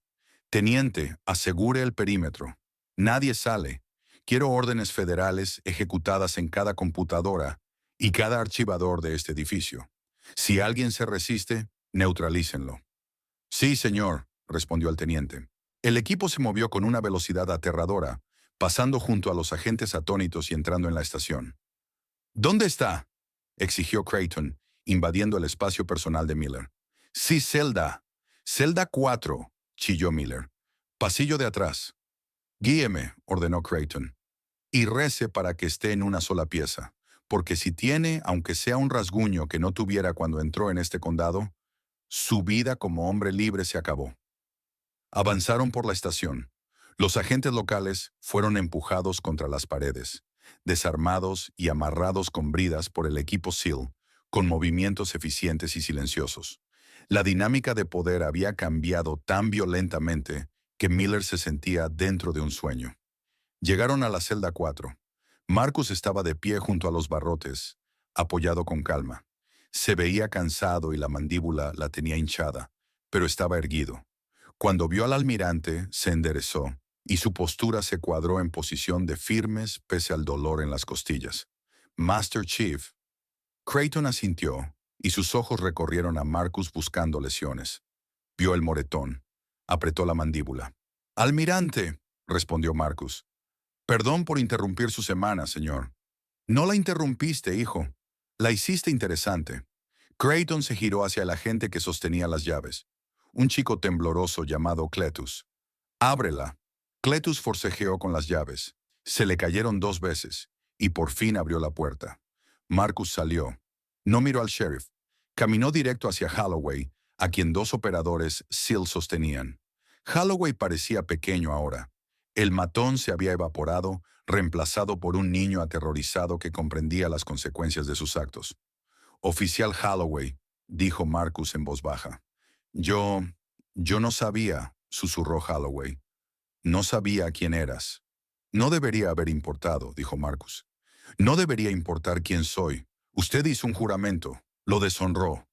«Teniente, asegure el perímetro. Nadie sale. Quiero órdenes federales ejecutadas en cada computadora y cada archivador de este edificio. Si alguien se resiste, neutralícenlo». «Sí, señor», respondió el teniente. El equipo se movió con una velocidad aterradora, pasando junto a los agentes atónitos y entrando en la estación. «¿Dónde está?», exigió Creighton, invadiendo el espacio personal de Miller. «Sí, celda. Celda 4», chilló Miller. «Pasillo de atrás». «Guíeme», ordenó Creighton. «Y rece para que esté en una sola pieza, porque si tiene, aunque sea un rasguño que no tuviera cuando entró en este condado, su vida como hombre libre se acabó». Avanzaron por la estación. Los agentes locales fueron empujados contra las paredes, desarmados y amarrados con bridas por el equipo SEAL, con movimientos eficientes y silenciosos. La dinámica de poder había cambiado tan violentamente que Miller se sentía dentro de un sueño. Llegaron a la celda 4. Marcus estaba de pie junto a los barrotes, apoyado con calma. Se veía cansado y la mandíbula la tenía hinchada, pero estaba erguido. Cuando vio al almirante, se enderezó, y su postura se cuadró en posición de firmes pese al dolor en las costillas. «Master Chief». Creighton asintió, y sus ojos recorrieron a Marcus buscando lesiones. Vio el moretón. Apretó la mandíbula. «Almirante», respondió Marcus. «Perdón por interrumpir su semana, señor». «No la interrumpiste, hijo. La hiciste interesante». Creighton se giró hacia el agente que sostenía las llaves, un chico tembloroso llamado Cletus. «Ábrela». Cletus forcejeó con las llaves. Se le cayeron 2 veces, y por fin abrió la puerta. Marcus salió. No miró al sheriff. Caminó directo hacia Holloway, a quien 2 operadores SEAL sostenían. Holloway parecía pequeño ahora. El matón se había evaporado, reemplazado por un niño aterrorizado que comprendía las consecuencias de sus actos. «Oficial Holloway», dijo Marcus en voz baja. Yo no sabía», susurró Holloway. «No sabía quién eras». «No debería haber importado», dijo Marcus. «No debería importar quién soy. Usted hizo un juramento. Lo deshonró».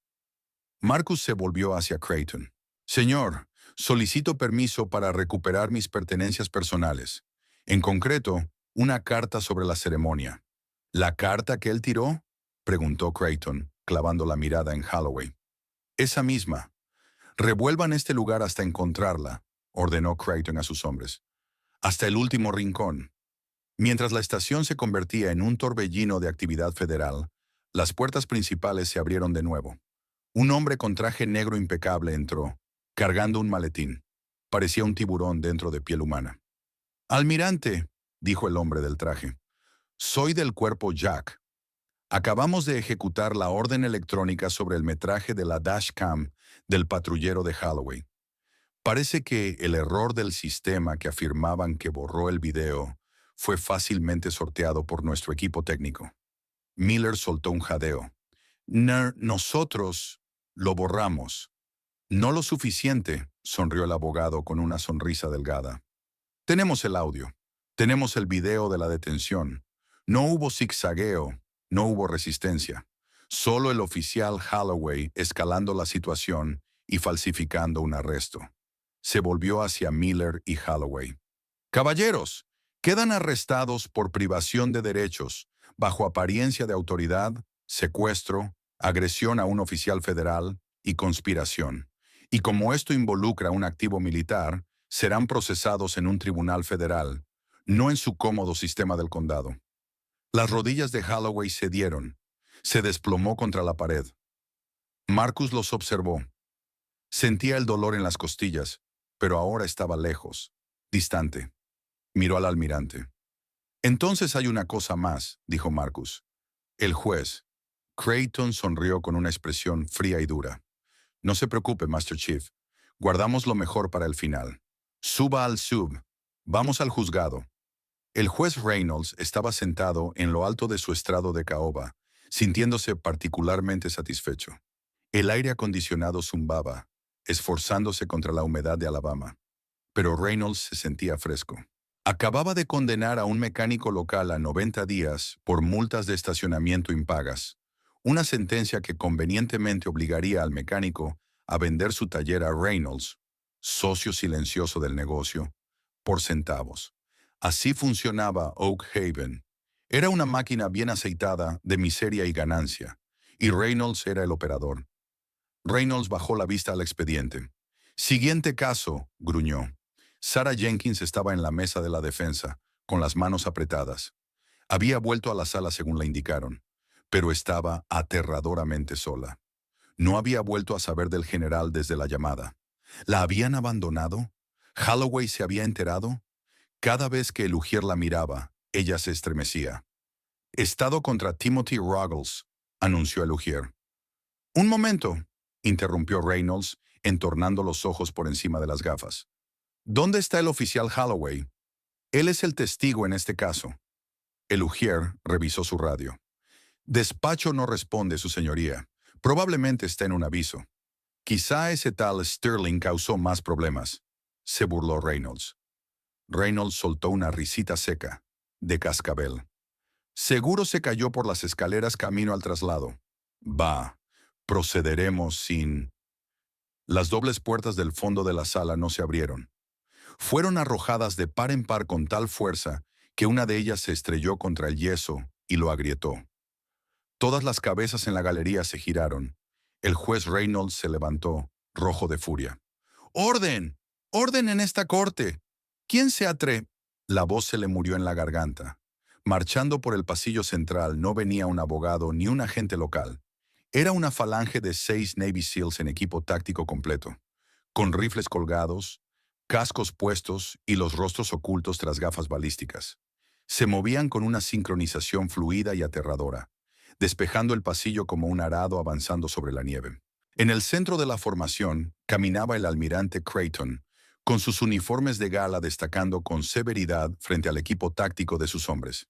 Marcus se volvió hacia Creighton. «Señor, solicito permiso para recuperar mis pertenencias personales. En concreto, una carta sobre la ceremonia». «¿La carta que él tiró?», preguntó Creighton, clavando la mirada en Holloway. «Esa misma». «Revuelvan este lugar hasta encontrarla», ordenó Creighton a sus hombres. «Hasta el último rincón». Mientras la estación se convertía en un torbellino de actividad federal, las puertas principales se abrieron de nuevo. Un hombre con traje negro impecable entró, cargando un maletín. Parecía un tiburón dentro de piel humana. «Almirante», dijo el hombre del traje, «soy del cuerpo Jack. Acabamos de ejecutar la orden electrónica sobre el metraje de la dashcam del patrullero de Holloway. Parece que el error del sistema que afirmaban que borró el video fue fácilmente sorteado por nuestro equipo técnico». Miller soltó un jadeo. Nosotros lo borramos. No lo suficiente, sonrió el abogado con una sonrisa delgada. Tenemos el audio. Tenemos el video de la detención. No hubo zigzagueo, no hubo resistencia. Solo el oficial Holloway escalando la situación y falsificando un arresto. Se volvió hacia Miller y Holloway. «Caballeros, quedan arrestados por privación de derechos, bajo apariencia de autoridad, secuestro, agresión a un oficial federal y conspiración. Y como esto involucra un activo militar, serán procesados en un tribunal federal, no en su cómodo sistema del condado». Las rodillas de Holloway cedieron. Se desplomó contra la pared. Marcus los observó. Sentía el dolor en las costillas, pero ahora estaba lejos, distante. Miró al almirante. «Entonces hay una cosa más», dijo Marcus. «El juez». Creighton sonrió con una expresión fría y dura. «No se preocupe, Master Chief. Guardamos lo mejor para el final. Suba al sub. Vamos al juzgado». El juez Reynolds estaba sentado en lo alto de su estrado de caoba, sintiéndose particularmente satisfecho. El aire acondicionado zumbaba, esforzándose contra la humedad de Alabama. Pero Reynolds se sentía fresco. Acababa de condenar a un mecánico local a 90 días por multas de estacionamiento impagas, una sentencia que convenientemente obligaría al mecánico a vender su taller a Reynolds, socio silencioso del negocio, por centavos. Así funcionaba Oak Haven. Era una máquina bien aceitada de miseria y ganancia, y Reynolds era el operador. Reynolds bajó la vista al expediente. «Siguiente caso», gruñó. Sarah Jenkins estaba en la mesa de la defensa, con las manos apretadas. Había vuelto a la sala según la indicaron, pero estaba aterradoramente sola. No había vuelto a saber del general desde la llamada. ¿La habían abandonado? ¿Holloway se había enterado? Cada vez que el ujier la miraba, ella se estremecía. «Estado contra Timothy Ruggles», anunció el ujier. «Un momento», interrumpió Reynolds, entornando los ojos por encima de las gafas. «¿Dónde está el oficial Holloway? Él es el testigo en este caso». El ujier revisó su radio. «Despacho no responde, su señoría. Probablemente está en un aviso. Quizá ese tal Sterling causó más problemas», se burló Reynolds. Reynolds soltó una risita seca, de cascabel. «Seguro se cayó por las escaleras camino al traslado. Va, procederemos sin...». Las dobles puertas del fondo de la sala no se abrieron. Fueron arrojadas de par en par con tal fuerza que una de ellas se estrelló contra el yeso y lo agrietó. Todas las cabezas en la galería se giraron. El juez Reynolds se levantó, rojo de furia. «¡Orden! ¡Orden en esta corte! ¿Quién se atreve?» La voz se le murió en la garganta. Marchando por el pasillo central no venía un abogado ni un agente local. Era una falange de 6 Navy SEALs en equipo táctico completo, con rifles colgados, cascos puestos y los rostros ocultos tras gafas balísticas. Se movían con una sincronización fluida y aterradora, despejando el pasillo como un arado avanzando sobre la nieve. En el centro de la formación caminaba el almirante Creighton, con sus uniformes de gala destacando con severidad frente al equipo táctico de sus hombres.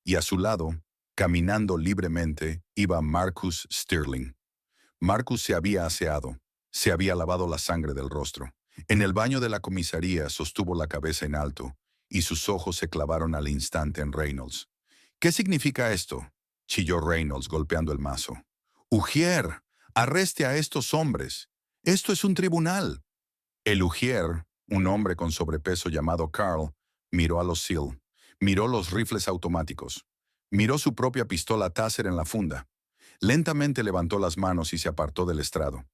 Y a su lado, caminando libremente, iba Marcus Sterling. Marcus se había aseado, se había lavado la sangre del rostro. En el baño de la comisaría sostuvo la cabeza en alto, y sus ojos se clavaron al instante en Reynolds. «¿Qué significa esto?», chilló Reynolds golpeando el mazo. «Ujier, arreste a estos hombres. Esto es un tribunal». El ujier, un hombre con sobrepeso llamado Carl, miró a los SEAL, miró los rifles automáticos, miró su propia pistola Taser en la funda. Lentamente levantó las manos y se apartó del estrado.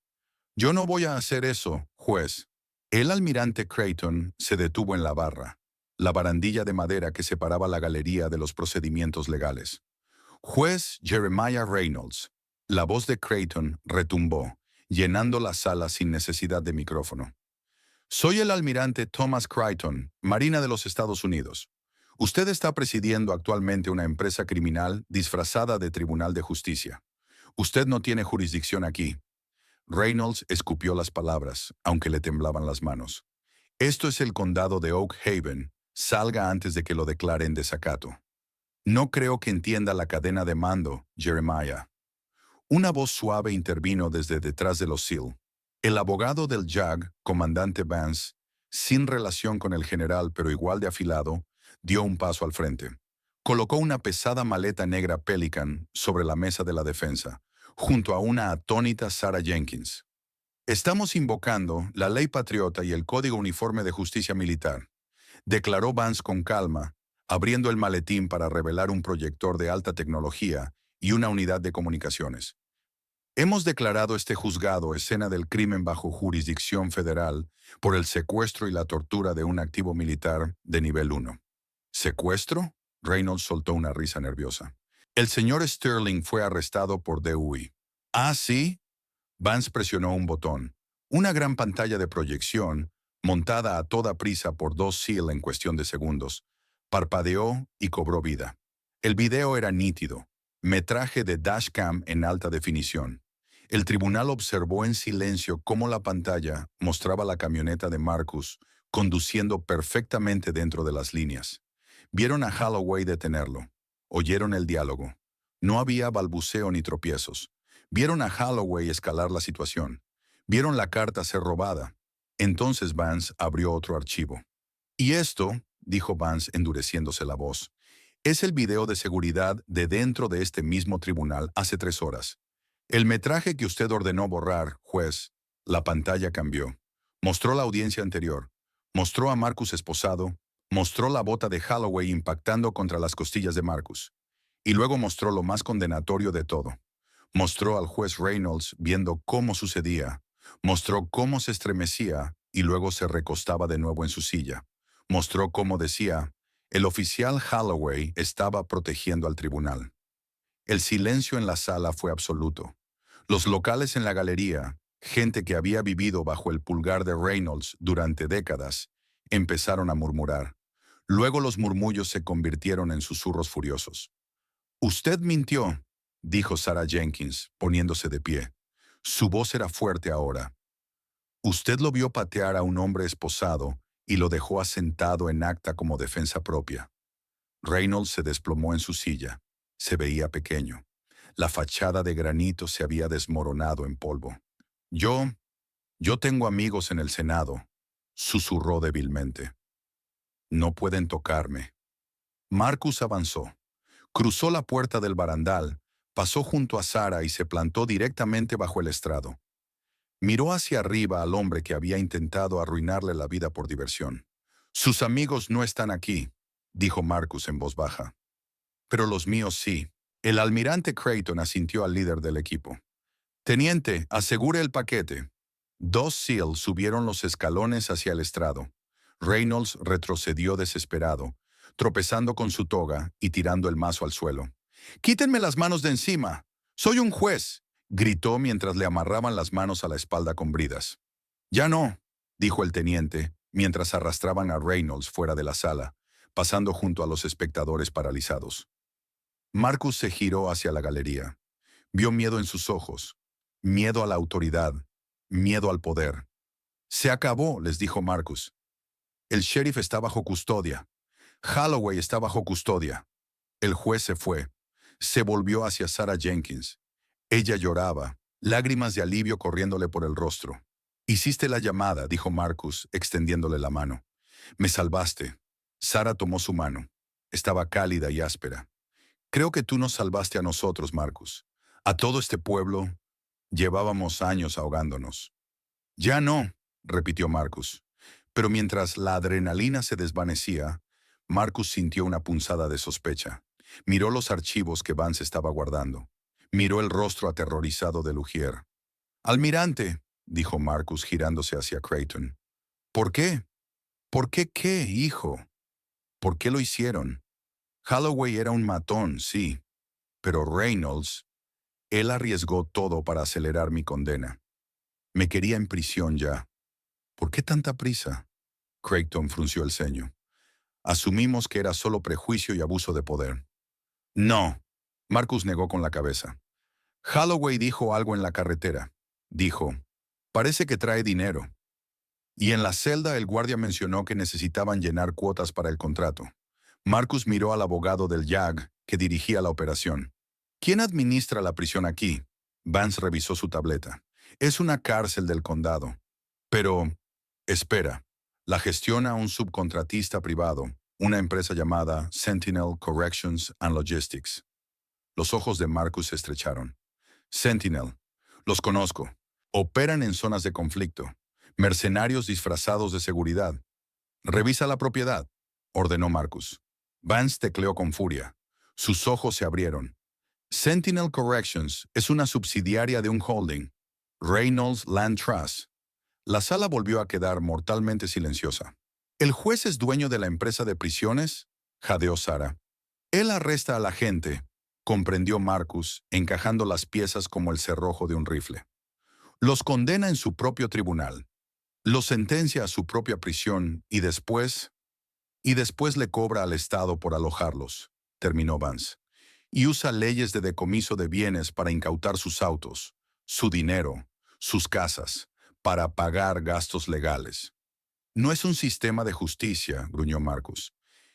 «Yo no voy a hacer eso, juez». El almirante Creighton se detuvo en la barra, la barandilla de madera que separaba la galería de los procedimientos legales. «Juez Jeremiah Reynolds, La voz de Creighton retumbó, llenando la sala sin necesidad de micrófono. Soy el almirante Thomas Creighton, Marina de los Estados Unidos. Usted está presidiendo actualmente una empresa criminal disfrazada de Tribunal de Justicia. Usted no tiene jurisdicción aquí. Reynolds escupió las palabras, aunque le temblaban las manos. Esto es el condado de Oak Haven. Salga antes de que lo declare en desacato. No creo que entienda la cadena de mando, Jeremiah. Una voz suave intervino desde detrás de los SEAL. El abogado del JAG, comandante Vance, sin relación con el general pero igual de afilado, dio un paso al frente. Colocó una pesada maleta negra Pelican sobre la mesa de la defensa, junto a una atónita Sarah Jenkins. Estamos invocando la ley patriota y el Código Uniforme de Justicia Militar, declaró Vance con calma, abriendo el maletín para revelar un proyector de alta tecnología y una unidad de comunicaciones. Hemos declarado este juzgado escena del crimen bajo jurisdicción federal por el secuestro y la tortura de un activo militar de nivel 1. ¿Secuestro? Reynolds soltó una risa nerviosa. El señor Sterling fue arrestado por DUI. ¿Ah, sí? Vance presionó un botón. Una gran pantalla de proyección, montada a toda prisa por dos SEAL en cuestión de segundos, parpadeó y cobró vida. El video era nítido, metraje de dashcam en alta definición. El tribunal observó en silencio cómo la pantalla mostraba la camioneta de Marcus conduciendo perfectamente dentro de las líneas. Vieron a Holloway detenerlo. Oyeron el diálogo. No había balbuceo ni tropiezos. Vieron a Holloway escalar la situación. Vieron la carta ser robada. Entonces Vance abrió otro archivo. Y esto, dijo Vance endureciéndose la voz, es el video de seguridad de dentro de este mismo tribunal hace 3 horas. El metraje que usted ordenó borrar, juez, la pantalla cambió. Mostró la audiencia anterior. Mostró a Marcus esposado. Mostró la bota de Holloway impactando contra las costillas de Marcus. Y luego mostró lo más condenatorio de todo. Mostró al juez Reynolds viendo cómo sucedía. Mostró cómo se estremecía y luego se recostaba de nuevo en su silla. Mostró cómo decía, el oficial Holloway estaba protegiendo al tribunal. El silencio en la sala fue absoluto. Los locales en la galería, gente que había vivido bajo el pulgar de Reynolds durante décadas, empezaron a murmurar. Luego los murmullos se convirtieron en susurros furiosos. Usted mintió, dijo Sarah Jenkins, poniéndose de pie. Su voz era fuerte ahora. Usted lo vio patear a un hombre esposado y lo dejó asentado en acta como defensa propia. Reynolds se desplomó en su silla. Se veía pequeño. La fachada de granito se había desmoronado en polvo. Yo tengo amigos en el Senado, susurró débilmente. No pueden tocarme. Marcus avanzó. Cruzó la puerta del barandal, pasó junto a Sarah y se plantó directamente bajo el estrado. Miró hacia arriba al hombre que había intentado arruinarle la vida por diversión. Sus amigos no están aquí, dijo Marcus en voz baja. Pero los míos sí. El almirante Creighton asintió al líder del equipo. Teniente, asegure el paquete. 2 SEAL subieron los escalones hacia el estrado. Reynolds retrocedió desesperado, tropezando con su toga y tirando el mazo al suelo. «¡Quítenme las manos de encima! ¡Soy un juez!», gritó mientras le amarraban las manos a la espalda con bridas. «Ya no», dijo el teniente, mientras arrastraban a Reynolds fuera de la sala, pasando junto a los espectadores paralizados. Marcus se giró hacia la galería. Vio miedo en sus ojos, miedo a la autoridad, miedo al poder. «Se acabó», les dijo Marcus. «El sheriff está bajo custodia. Holloway está bajo custodia». El juez se fue. Se volvió hacia Sarah Jenkins. Ella lloraba, lágrimas de alivio corriéndole por el rostro. «Hiciste la llamada», dijo Marcus, extendiéndole la mano. «Me salvaste». Sarah tomó su mano. Estaba cálida y áspera. «Creo que tú nos salvaste a nosotros, Marcus. A todo este pueblo. Llevábamos años ahogándonos». «Ya no», repitió Marcus. Pero mientras la adrenalina se desvanecía, Marcus sintió una punzada de sospecha. Miró los archivos que Vance estaba guardando. Miró el rostro aterrorizado de Lugier. «Almirante», dijo Marcus girándose hacia Creighton. «¿Por qué? ¿Por qué qué, hijo? ¿Por qué lo hicieron? Holloway era un matón, sí. Pero Reynolds, Él arriesgó todo para acelerar mi condena. Me quería en prisión ya. ¿Por qué tanta prisa? Creighton frunció el ceño. Asumimos que era solo prejuicio y abuso de poder. No. Marcus negó con la cabeza. Holloway dijo algo en la carretera. Dijo, parece que trae dinero. Y en la celda el guardia mencionó que necesitaban llenar cuotas para el contrato. Marcus miró al abogado del JAG que dirigía la operación. ¿Quién administra la prisión aquí? Vance revisó su tableta. Es una cárcel del condado. Pero, espera, la gestiona un subcontratista privado, una empresa llamada Sentinel Corrections and Logistics. Los ojos de Marcus se estrecharon. Sentinel. Los conozco. Operan en zonas de conflicto. Mercenarios disfrazados de seguridad. Revisa la propiedad, ordenó Marcus. Vance tecleó con furia. Sus ojos se abrieron. Sentinel Corrections es una subsidiaria de un holding, Reynolds Land Trust. La sala volvió a quedar mortalmente silenciosa. ¿El juez es dueño de la empresa de prisiones? Jadeó Sara. Él arresta a la gente, comprendió Marcus, encajando las piezas como el cerrojo de un rifle. Los condena en su propio tribunal. Los sentencia a su propia prisión y después le cobra al Estado por alojarlos, terminó Vance. Y usa leyes de decomiso de bienes para incautar sus autos, su dinero, sus casas, para pagar gastos legales. No es un sistema de justicia, gruñó Marcus.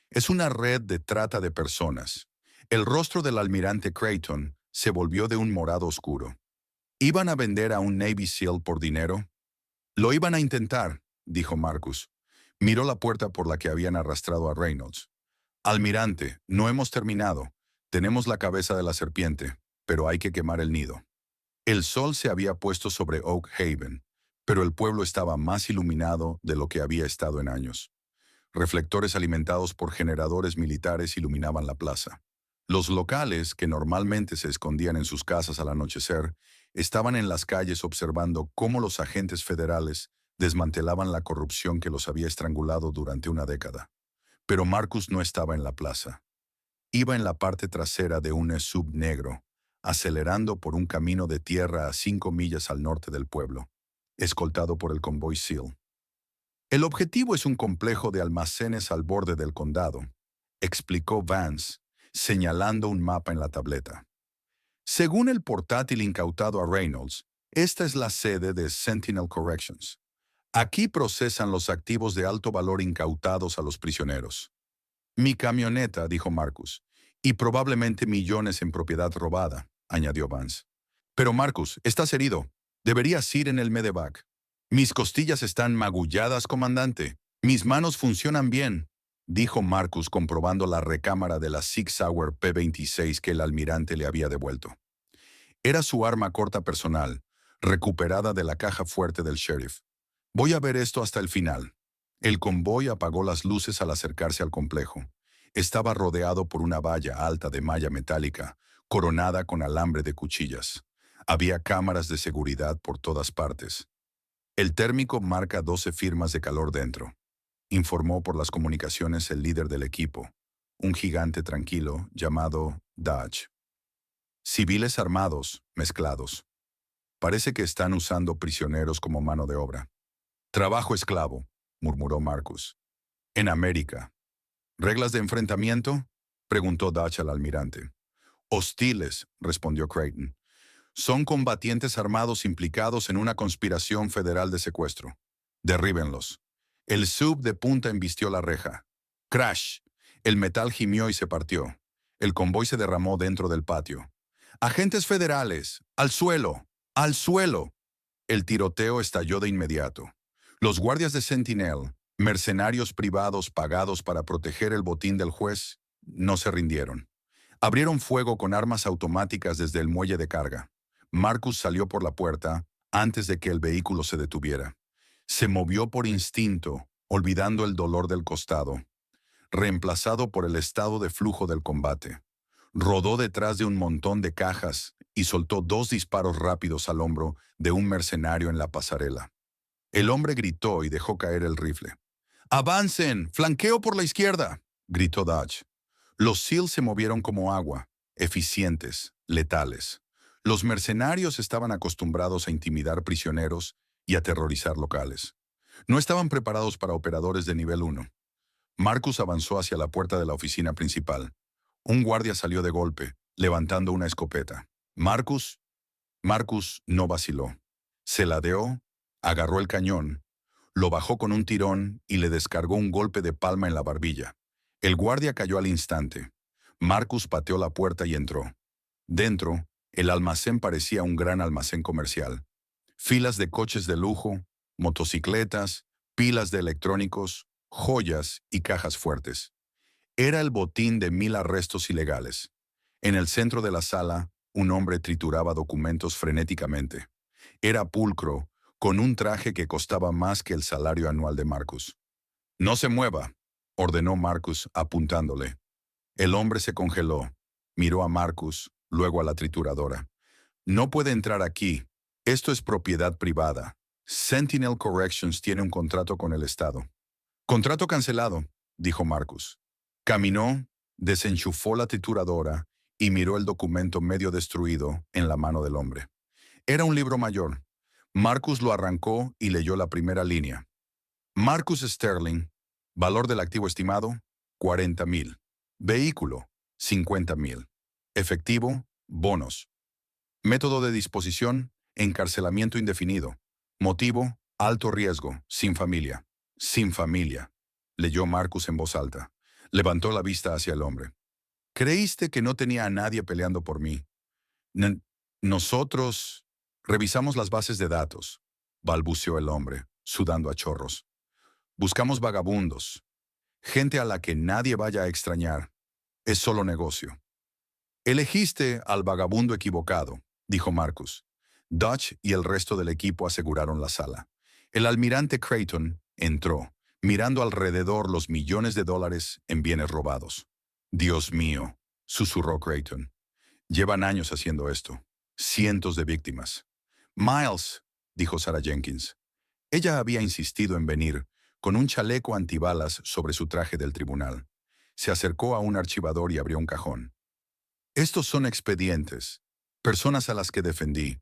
Es una red de trata de personas. El rostro del almirante Creighton se volvió de un morado oscuro. ¿Iban a vender a un Navy SEAL por dinero? Lo iban a intentar, dijo Marcus. Miró la puerta por la que habían arrastrado a Reynolds. Almirante, no hemos terminado. Tenemos la cabeza de la serpiente, pero hay que quemar el nido. El sol se había puesto sobre Oak Haven, pero el pueblo estaba más iluminado de lo que había estado en años. Reflectores alimentados por generadores militares iluminaban la plaza. Los locales, que normalmente se escondían en sus casas al anochecer, estaban en las calles observando cómo los agentes federales desmantelaban la corrupción que los había estrangulado durante una década. Pero Marcus no estaba en la plaza. Iba en la parte trasera de un SUV negro, acelerando por un camino de tierra a 5 millas al norte del pueblo, escoltado por el convoy SEAL. El objetivo es un complejo de almacenes al borde del condado, explicó Vance, señalando un mapa en la tableta. Según el portátil incautado a Reynolds, esta es la sede de Sentinel Corrections. Aquí procesan los activos de alto valor incautados a los prisioneros. Mi camioneta, dijo Marcus, y probablemente millones en propiedad robada, añadió Vance. Pero Marcus, estás herido. Deberías ir en el medevac. Mis costillas están magulladas, comandante. Mis manos funcionan bien, dijo Marcus comprobando la recámara de la Sig Sauer P-26 que el almirante le había devuelto. Era su arma corta personal, recuperada de la caja fuerte del sheriff. Voy a ver esto hasta el final. El convoy apagó las luces al acercarse al complejo. Estaba rodeado por una valla alta de malla metálica, coronada con alambre de cuchillas. Había cámaras de seguridad por todas partes. El térmico marca 12 firmas de calor dentro, informó por las comunicaciones el líder del equipo, un gigante tranquilo llamado Dodge. Civiles armados, mezclados. Parece que están usando prisioneros como mano de obra. Trabajo esclavo, murmuró Marcus. En América. ¿Reglas de enfrentamiento? Preguntó Dodge al almirante. Hostiles, respondió Creighton. Son combatientes armados implicados en una conspiración federal de secuestro. Derríbenlos. El sub de punta embistió la reja. ¡Crash! El metal gimió y se partió. El convoy se derramó dentro del patio. ¡Agentes federales! ¡Al suelo! ¡Al suelo! El tiroteo estalló de inmediato. Los guardias de Sentinel, mercenarios privados pagados para proteger el botín del juez, no se rindieron. Abrieron fuego con armas automáticas desde el muelle de carga. Marcus salió por la puerta antes de que el vehículo se detuviera. Se movió por instinto, olvidando el dolor del costado, reemplazado por el estado de flujo del combate. Rodó detrás de un montón de cajas y soltó 2 disparos rápidos al hombro de un mercenario en la pasarela. El hombre gritó y dejó caer el rifle. ¡Avancen! ¡Flanqueo por la izquierda!, gritó Dodge. Los SEAL se movieron como agua, eficientes, letales. Los mercenarios estaban acostumbrados a intimidar prisioneros y aterrorizar locales. No estaban preparados para operadores de nivel 1. Marcus avanzó hacia la puerta de la oficina principal. Un guardia salió de golpe, levantando una escopeta. Marcus no vaciló. Se ladeó, agarró el cañón, lo bajó con un tirón y le descargó un golpe de palma en la barbilla. El guardia cayó al instante. Marcus pateó la puerta y entró. Dentro, el almacén parecía un gran almacén comercial. Filas de coches de lujo, motocicletas, pilas de electrónicos, joyas y cajas fuertes. Era el botín de 1000 arrestos ilegales. En el centro de la sala, un hombre trituraba documentos frenéticamente. Era pulcro, con un traje que costaba más que el salario anual de Marcus. «No se mueva», ordenó Marcus apuntándole. El hombre se congeló, miró a Marcus, luego a la trituradora. «No puede entrar aquí. Esto es propiedad privada. Sentinel Corrections tiene un contrato con el Estado». «Contrato cancelado», dijo Marcus. Caminó, desenchufó la trituradora y miró el documento medio destruido en la mano del hombre. Era un libro mayor. Marcus lo arrancó y leyó la primera línea. Marcus Sterling, valor del activo estimado, 40,000. Vehículo, 50,000. Efectivo, bonos. Método de disposición, encarcelamiento indefinido. Motivo, alto riesgo, sin familia. Sin familia, leyó Marcus en voz alta. Levantó la vista hacia el hombre. «Creíste que no tenía a nadie peleando por mí. Nosotros revisamos las bases de datos», balbuceó el hombre, sudando a chorros. «Buscamos vagabundos, gente a la que nadie vaya a extrañar. Es solo negocio». «Elegiste al vagabundo equivocado», dijo Marcus. Dutch y el resto del equipo aseguraron la sala. El almirante Creighton entró, mirando alrededor los millones de dólares en bienes robados. «Dios mío», susurró Creighton. «Llevan años haciendo esto. Cientos de víctimas». «Miles», dijo Sarah Jenkins. Ella había insistido en venir, con un chaleco antibalas sobre su traje del tribunal. Se acercó a un archivador y abrió un cajón. «Estos son expedientes. Personas a las que defendí.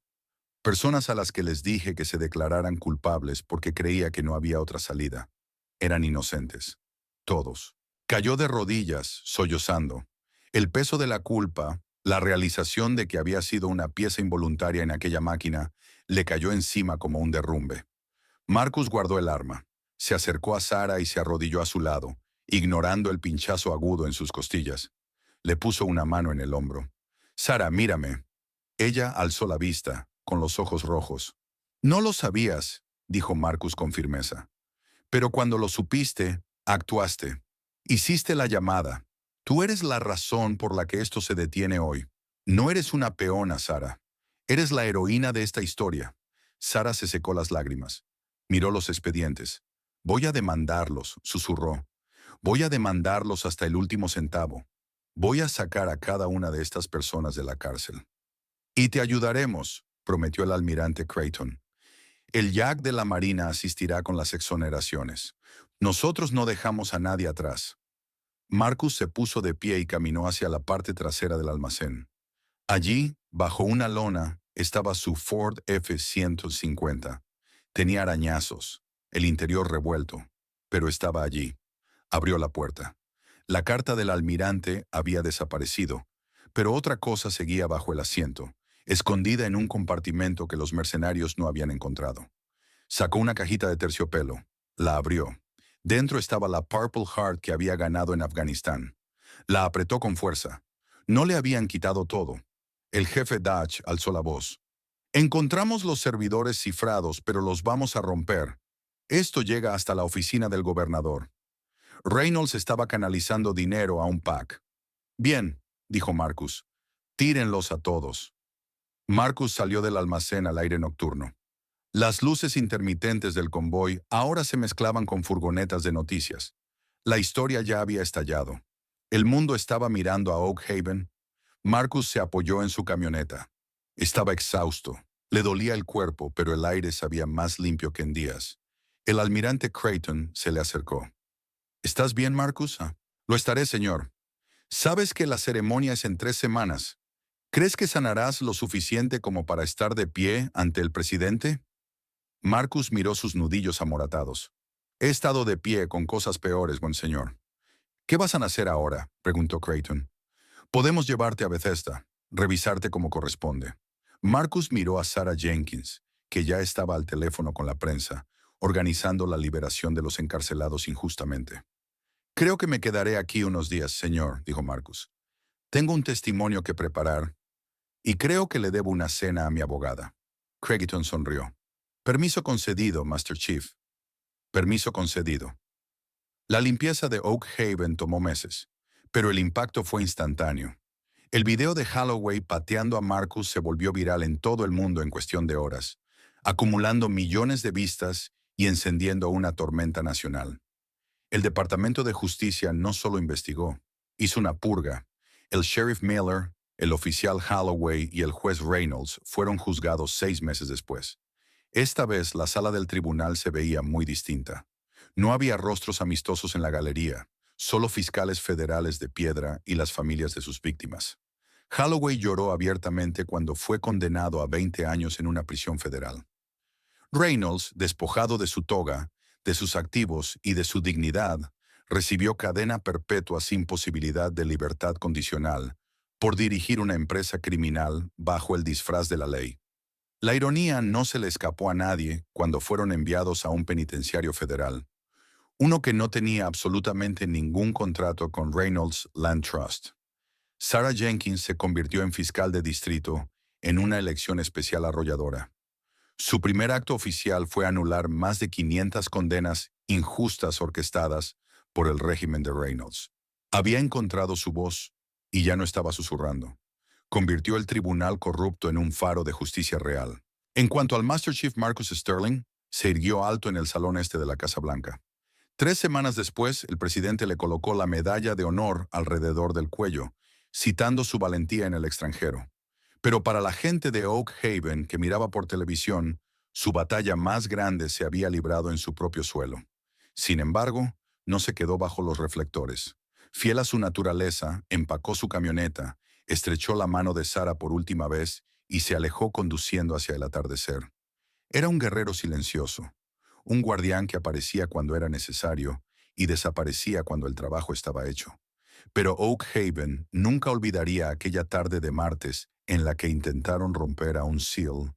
Personas a las que les dije que se declararan culpables porque creía que no había otra salida. Eran inocentes. Todos». Cayó de rodillas, sollozando. El peso de la culpa, la realización de que había sido una pieza involuntaria en aquella máquina, le cayó encima como un derrumbe. Marcus guardó el arma. Se acercó a Sarah y se arrodilló a su lado, ignorando el pinchazo agudo en sus costillas. Le puso una mano en el hombro. «Sarah, mírame». Ella alzó la vista, con los ojos rojos. «No lo sabías», dijo Marcus con firmeza. «Pero cuando lo supiste, actuaste. Hiciste la llamada. Tú eres la razón por la que esto se detiene hoy. No eres una peona, Sarah. Eres la heroína de esta historia». Sarah se secó las lágrimas. Miró los expedientes. «Voy a demandarlos», susurró. «Voy a demandarlos hasta el último centavo. Voy a sacar a cada una de estas personas de la cárcel». «Y te ayudaremos», prometió el almirante Creighton. «El Jack de la Marina asistirá con las exoneraciones. Nosotros no dejamos a nadie atrás». Marcus se puso de pie y caminó hacia la parte trasera del almacén. Allí, bajo una lona, estaba su Ford F-150. Tenía arañazos, el interior revuelto, pero estaba allí. Abrió la puerta. La carta del almirante había desaparecido, pero otra cosa seguía bajo el asiento, escondida en un compartimento que los mercenarios no habían encontrado. Sacó una cajita de terciopelo. La abrió. Dentro estaba la Purple Heart que había ganado en Afganistán. La apretó con fuerza. No le habían quitado todo. El jefe Dutch alzó la voz. «Encontramos los servidores cifrados, pero los vamos a romper. Esto llega hasta la oficina del gobernador». Reynolds estaba canalizando dinero a un pack. «Bien», dijo Marcus. «Tírenlos a todos». Marcus salió del almacén al aire nocturno. Las luces intermitentes del convoy ahora se mezclaban con furgonetas de noticias. La historia ya había estallado. El mundo estaba mirando a Oak Haven. Marcus se apoyó en su camioneta. Estaba exhausto. Le dolía el cuerpo, pero el aire sabía más limpio que en días. El almirante Creighton se le acercó. «¿Estás bien, Marcus?» «Lo estaré, señor. Sabes que la ceremonia es en 3 semanas. ¿Crees que sanarás lo suficiente como para estar de pie ante el presidente? Marcus miró sus nudillos amoratados. He estado de pie con cosas peores, buen señor. ¿Qué vas a hacer ahora?, preguntó Creighton. Podemos llevarte a Bethesda, revisarte como corresponde. Marcus miró a Sarah Jenkins, que ya estaba al teléfono con la prensa, organizando la liberación de los encarcelados injustamente. Creo que me quedaré aquí unos días, señor, dijo Marcus. Tengo un testimonio que preparar y creo que le debo una cena a mi abogada. Creighton sonrió. Permiso concedido, Master Chief. Permiso concedido. La limpieza de Oak Haven tomó meses, pero el impacto fue instantáneo. El video de Holloway pateando a Marcus se volvió viral en todo el mundo en cuestión de horas, acumulando millones de vistas y encendiendo una tormenta nacional. El Departamento de Justicia no solo investigó, hizo una purga. El sheriff Miller, el oficial Holloway y el juez Reynolds fueron juzgados 6 meses después. Esta vez la sala del tribunal se veía muy distinta. No había rostros amistosos en la galería, solo fiscales federales de piedra y las familias de sus víctimas. Holloway lloró abiertamente cuando fue condenado a 20 años en una prisión federal. Reynolds, despojado de su toga, de sus activos y de su dignidad, recibió cadena perpetua sin posibilidad de libertad condicional por dirigir una empresa criminal bajo el disfraz de la ley. La ironía no se le escapó a nadie cuando fueron enviados a un penitenciario federal, uno que no tenía absolutamente ningún contrato con Reynolds Land Trust. Sarah Jenkins se convirtió en fiscal de distrito en una elección especial arrolladora. Su primer acto oficial fue anular más de 500 condenas injustas orquestadas por el régimen de Reynolds. Había encontrado su voz y ya no estaba susurrando. Convirtió el tribunal corrupto en un faro de justicia real. En cuanto al Master Chief Marcus Sterling, se irguió alto en el salón este de la Casa Blanca. 3 semanas después, el presidente le colocó la medalla de honor alrededor del cuello, citando su valentía en el extranjero. Pero para la gente de Oak Haven que miraba por televisión, su batalla más grande se había librado en su propio suelo. Sin embargo, no se quedó bajo los reflectores. Fiel a su naturaleza, empacó su camioneta, estrechó la mano de Sarah por última vez y se alejó conduciendo hacia el atardecer. Era un guerrero silencioso, un guardián que aparecía cuando era necesario y desaparecía cuando el trabajo estaba hecho. Pero Oak Haven nunca olvidaría aquella tarde de martes en la que intentaron romper a un SEAL,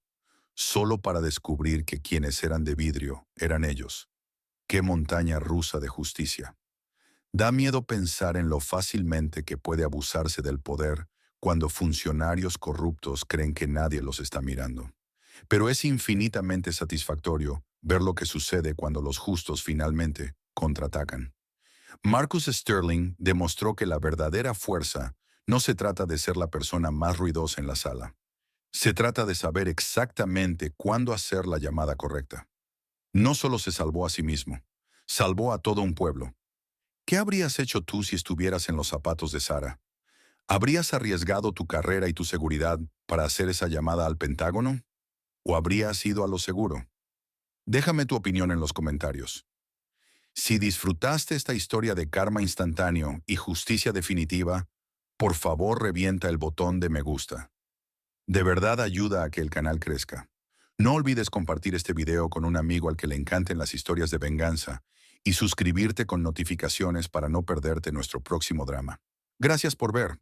solo para descubrir que quienes eran de vidrio eran ellos. ¡Qué montaña rusa de justicia! Da miedo pensar en lo fácilmente que puede abusarse del poder cuando funcionarios corruptos creen que nadie los está mirando. Pero es infinitamente satisfactorio ver lo que sucede cuando los justos finalmente contraatacan. Marcus Sterling demostró que la verdadera fuerza no se trata de ser la persona más ruidosa en la sala. Se trata de saber exactamente cuándo hacer la llamada correcta. No solo se salvó a sí mismo, salvó a todo un pueblo. ¿Qué habrías hecho tú si estuvieras en los zapatos de Sarah? ¿Habrías arriesgado tu carrera y tu seguridad para hacer esa llamada al Pentágono? ¿O habrías ido a lo seguro? Déjame tu opinión en los comentarios. Si disfrutaste esta historia de karma instantáneo y justicia definitiva, por favor revienta el botón de me gusta. De verdad ayuda a que el canal crezca. No olvides compartir este video con un amigo al que le encanten las historias de venganza y suscribirte con notificaciones para no perderte nuestro próximo drama. Gracias por ver.